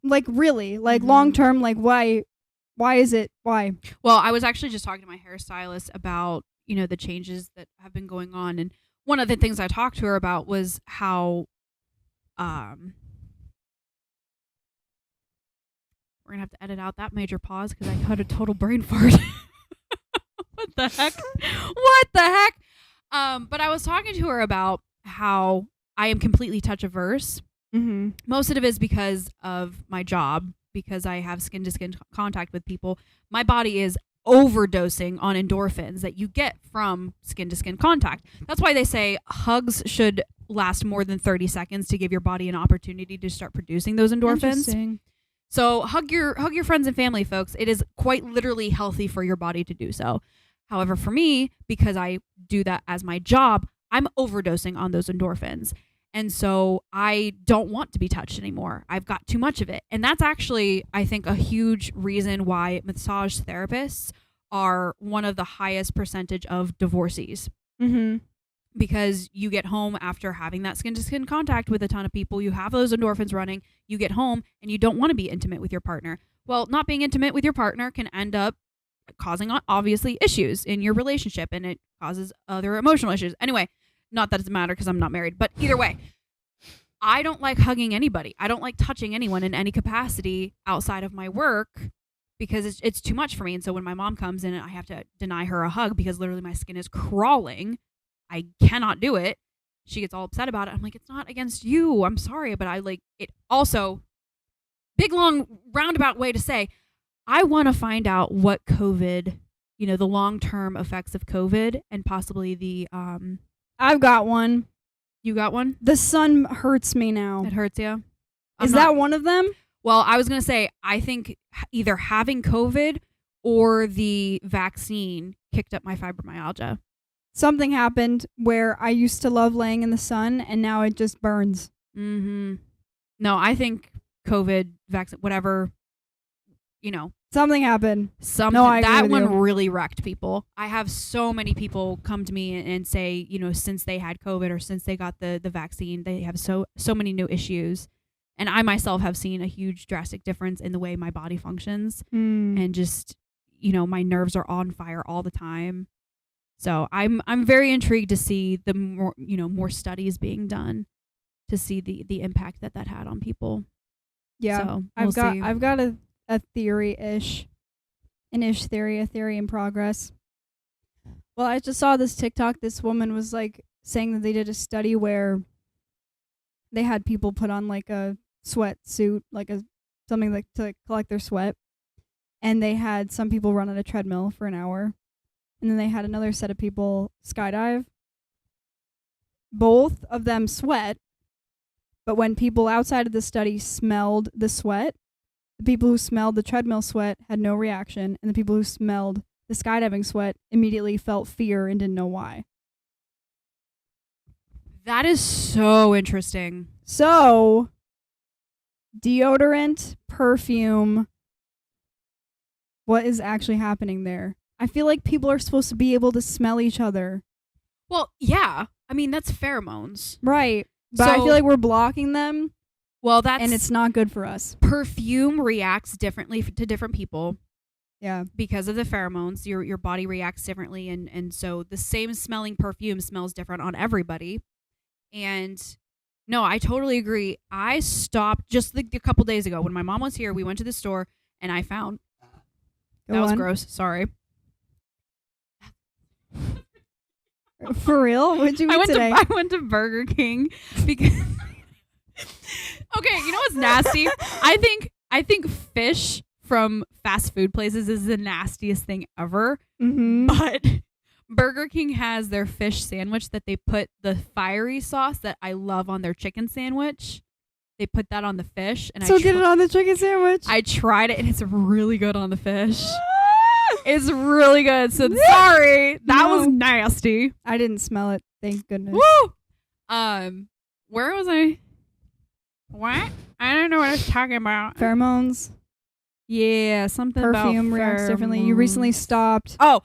Like, really? Like, long term, like, why is it? Why? Well, I was actually just talking to my hairstylist about, the changes that have been going on. And one of the things I talked to her about was how, we're going to have to edit out that major pause because I had a total brain fart. What the heck? But I was talking to her about how I am completely touch averse. Mm-hmm. Most of it is because of my job, because I have skin to skin contact with people. My body is overdosing on endorphins that you get from skin to skin contact. That's why they say hugs should last more than 30 seconds to give your body an opportunity to start producing those endorphins. So hug your friends and family, folks. It is quite literally healthy for your body to do so. However, for me, because I do that as my job, I'm overdosing on those endorphins. And so I don't want to be touched anymore. I've got too much of it. And that's actually, I think, a huge reason why massage therapists are one of the highest percentage of divorcees. Mm-hmm. Because you get home after having that skin-to-skin contact with a ton of people. You have those endorphins running. You get home and you don't want to be intimate with your partner. Well, not being intimate with your partner can end up causing, obviously, issues in your relationship. And it causes other emotional issues. Anyway, not that it matters because I'm not married. But either way, I don't like hugging anybody. I don't like touching anyone in any capacity outside of my work because it's too much for me. And so when my mom comes in, I have to deny her a hug because literally my skin is crawling. I cannot do it. She gets all upset about it. I'm like, it's not against you. I'm sorry. But I like it. Also, big, long, roundabout way to say, I want to find out what COVID, the long-term effects of COVID and possibly the... I've got one. You got one? The sun hurts me now. It hurts you? Is that one of them? Well, I was going to say, I think either having COVID or the vaccine kicked up my fibromyalgia. Something happened where I used to love laying in the sun, and now it just burns. Mm-hmm. No, I think COVID, vaccine, whatever, Something happened. Something No, I agree that with one you. really wrecked people. I have so many people come to me and say, since they had COVID or since they got the vaccine, they have so many new issues. And I myself have seen a huge drastic difference in the way my body functions and just, my nerves are on fire all the time. So I'm very intrigued to see the more studies being done to see the impact that had on people. Yeah. So we'll see. I've got a theory-ish. A theory in progress. Well, I just saw this TikTok. This woman was like saying that they did a study where they had people put on like a sweatsuit, like something like to collect their sweat, and they had some people run on a treadmill for an hour, and then they had another set of people skydive. Both of them sweat, but when people outside of the study smelled the sweat, the people who smelled the treadmill sweat had no reaction, and the people who smelled the skydiving sweat immediately felt fear and didn't know why. That is so interesting. So, deodorant, perfume, what is actually happening there? I feel like people are supposed to be able to smell each other. Well, yeah. I mean, that's pheromones. Right. But I So- feel like we're blocking them, Well, that's and it's not good for us. perfume reacts differently to different people Yeah. because of the pheromones. Your body reacts differently, and so the same smelling perfume smells different on everybody. And no, I totally agree. I stopped just a couple days ago when my mom was here. We went to the store and I found Go that was on. gross. Sorry. For real? What'd you eat today? I went to Burger King because okay, you know what's nasty? I think fish from fast food places is the nastiest thing ever. Mm-hmm. But Burger King has their fish sandwich that they put the fiery sauce that I love on their chicken sandwich. They put that on the fish, and So get it on the chicken sandwich. I tried it, and it's really good on the fish. It's really good. So sorry, that was No. nasty. I didn't smell it. Thank goodness. Woo! Where was I? What? I don't know what I was talking about. Pheromones, Yeah, something perfume about reacts differently. You recently pheromones. stopped. Oh,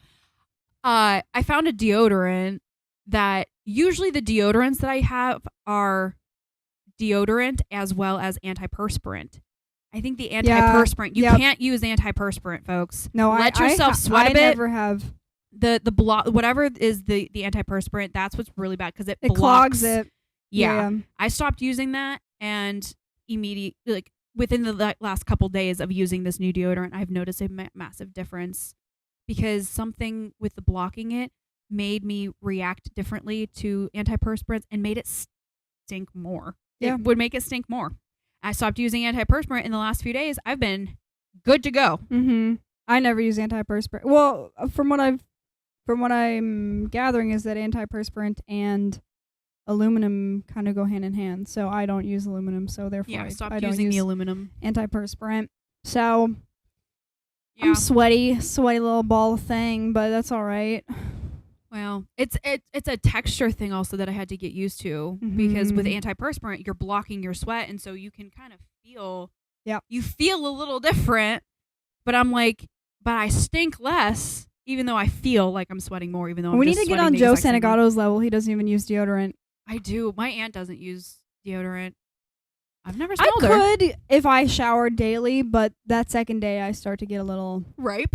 I found a deodorant that usually the deodorants that I have are deodorant as well as antiperspirant. I think the antiperspirant, you yep. can't use antiperspirant, folks. No, Let I yourself sweat a bit. I never have. The whatever is the antiperspirant, that's what's really bad because it It blocks. clogs it. Yeah. I stopped using that, and immediately, within the last couple days of using this new deodorant, I've noticed a massive difference because something with the blocking it made me react differently to antiperspirants and made it stink more. Yeah. It would make it stink more. I stopped using antiperspirant in the last few days. I've been good to go. Mm-hmm. I never use antiperspirant. Well, from what I'm gathering is that antiperspirant and aluminum kind of go hand in hand. So I don't use aluminum. So therefore, Yeah, I stopped I don't using use the aluminum. antiperspirant. So Yeah. I'm sweaty little ball thing, but that's all right. Well, it's a texture thing also that I had to get used to because with Mhm. antiperspirant, you're blocking your sweat, and so you can kind of feel. Yep. You feel a little different, but I'm like, but I stink less, even though I feel like I'm sweating more, even though I'm We need just to get sweating on the Joe exact same amount. Santagato's level. He doesn't even use deodorant. I do. My aunt doesn't use deodorant. I've never I smelled her. could if I showered daily, but that second day I start to get a little Ripe.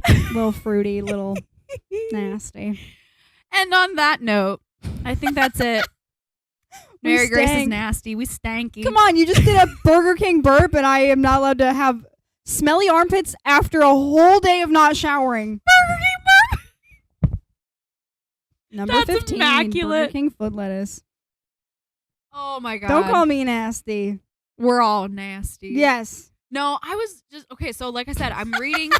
fruity, little nasty. And on that note, I think that's it. We Mary Grace is stank. nasty. We stanky. Come on, you just did a Burger King burp, and I am not allowed to have smelly armpits after a whole day of not showering. Burger King burp. Number That's 15, immaculate. Burger King foot lettuce. Oh my god. Don't call me nasty. We're all nasty. Yes. No, I was just okay. So, like I said, I'm reading.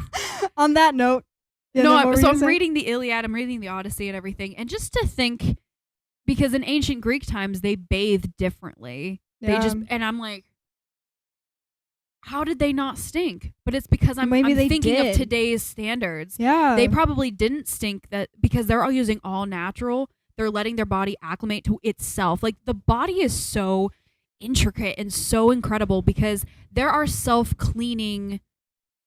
On that note. Yeah, no, what were you so gonna I'm say? reading the Iliad. I'm reading the Odyssey and everything, and just to think, because in ancient Greek times they bathed differently. Yeah. They just and I'm like, how did they not stink? But it's because I'm Maybe they thinking did. of today's standards. Yeah. They probably didn't stink that because they're all using all natural. They're letting their body acclimate to itself. Like the body is so intricate and so incredible because there are self-cleaning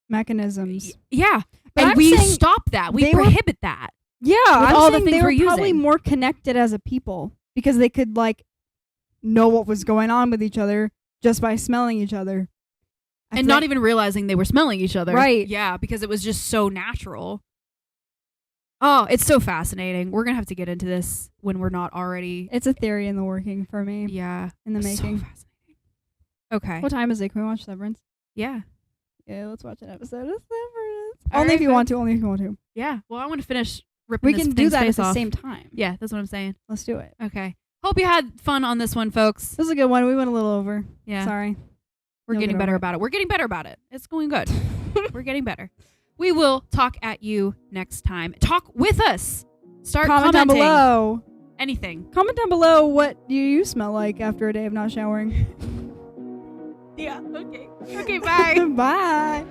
mechanisms. Yeah. But and I'm we saying stop that. We they were- prohibit that. Yeah, With I'm all the saying things they were we're probably using. more connected as a people because they could like know what was going on with each other just by smelling each other. And not even realizing they were smelling each other. Right. Yeah, because it was just so natural. Oh, it's so fascinating. We're going to have to get into this when we're not already. It's a theory in the working for me. Yeah. In the making. So fascinating. Okay. What time is it? Can we watch Severance? Yeah. Yeah, let's watch an episode of Severance. All Only right, if you folks. want to. Only if you want to. Yeah. Well, I want to finish ripping We this can do thing's that at face the off. same time. Yeah, that's what I'm saying. Let's do it. Okay. Hope you had fun on this one, folks. This was a good one. We went a little over. Yeah. Sorry. We're You'll getting get better over it. about it. We're getting better about it. It's going good. We're getting better. We will talk at you next time. Talk with us. Start Comment down commenting. below. Anything. Comment down below what do you smell like after a day of not showering. Yeah. Okay. Okay, bye. Bye.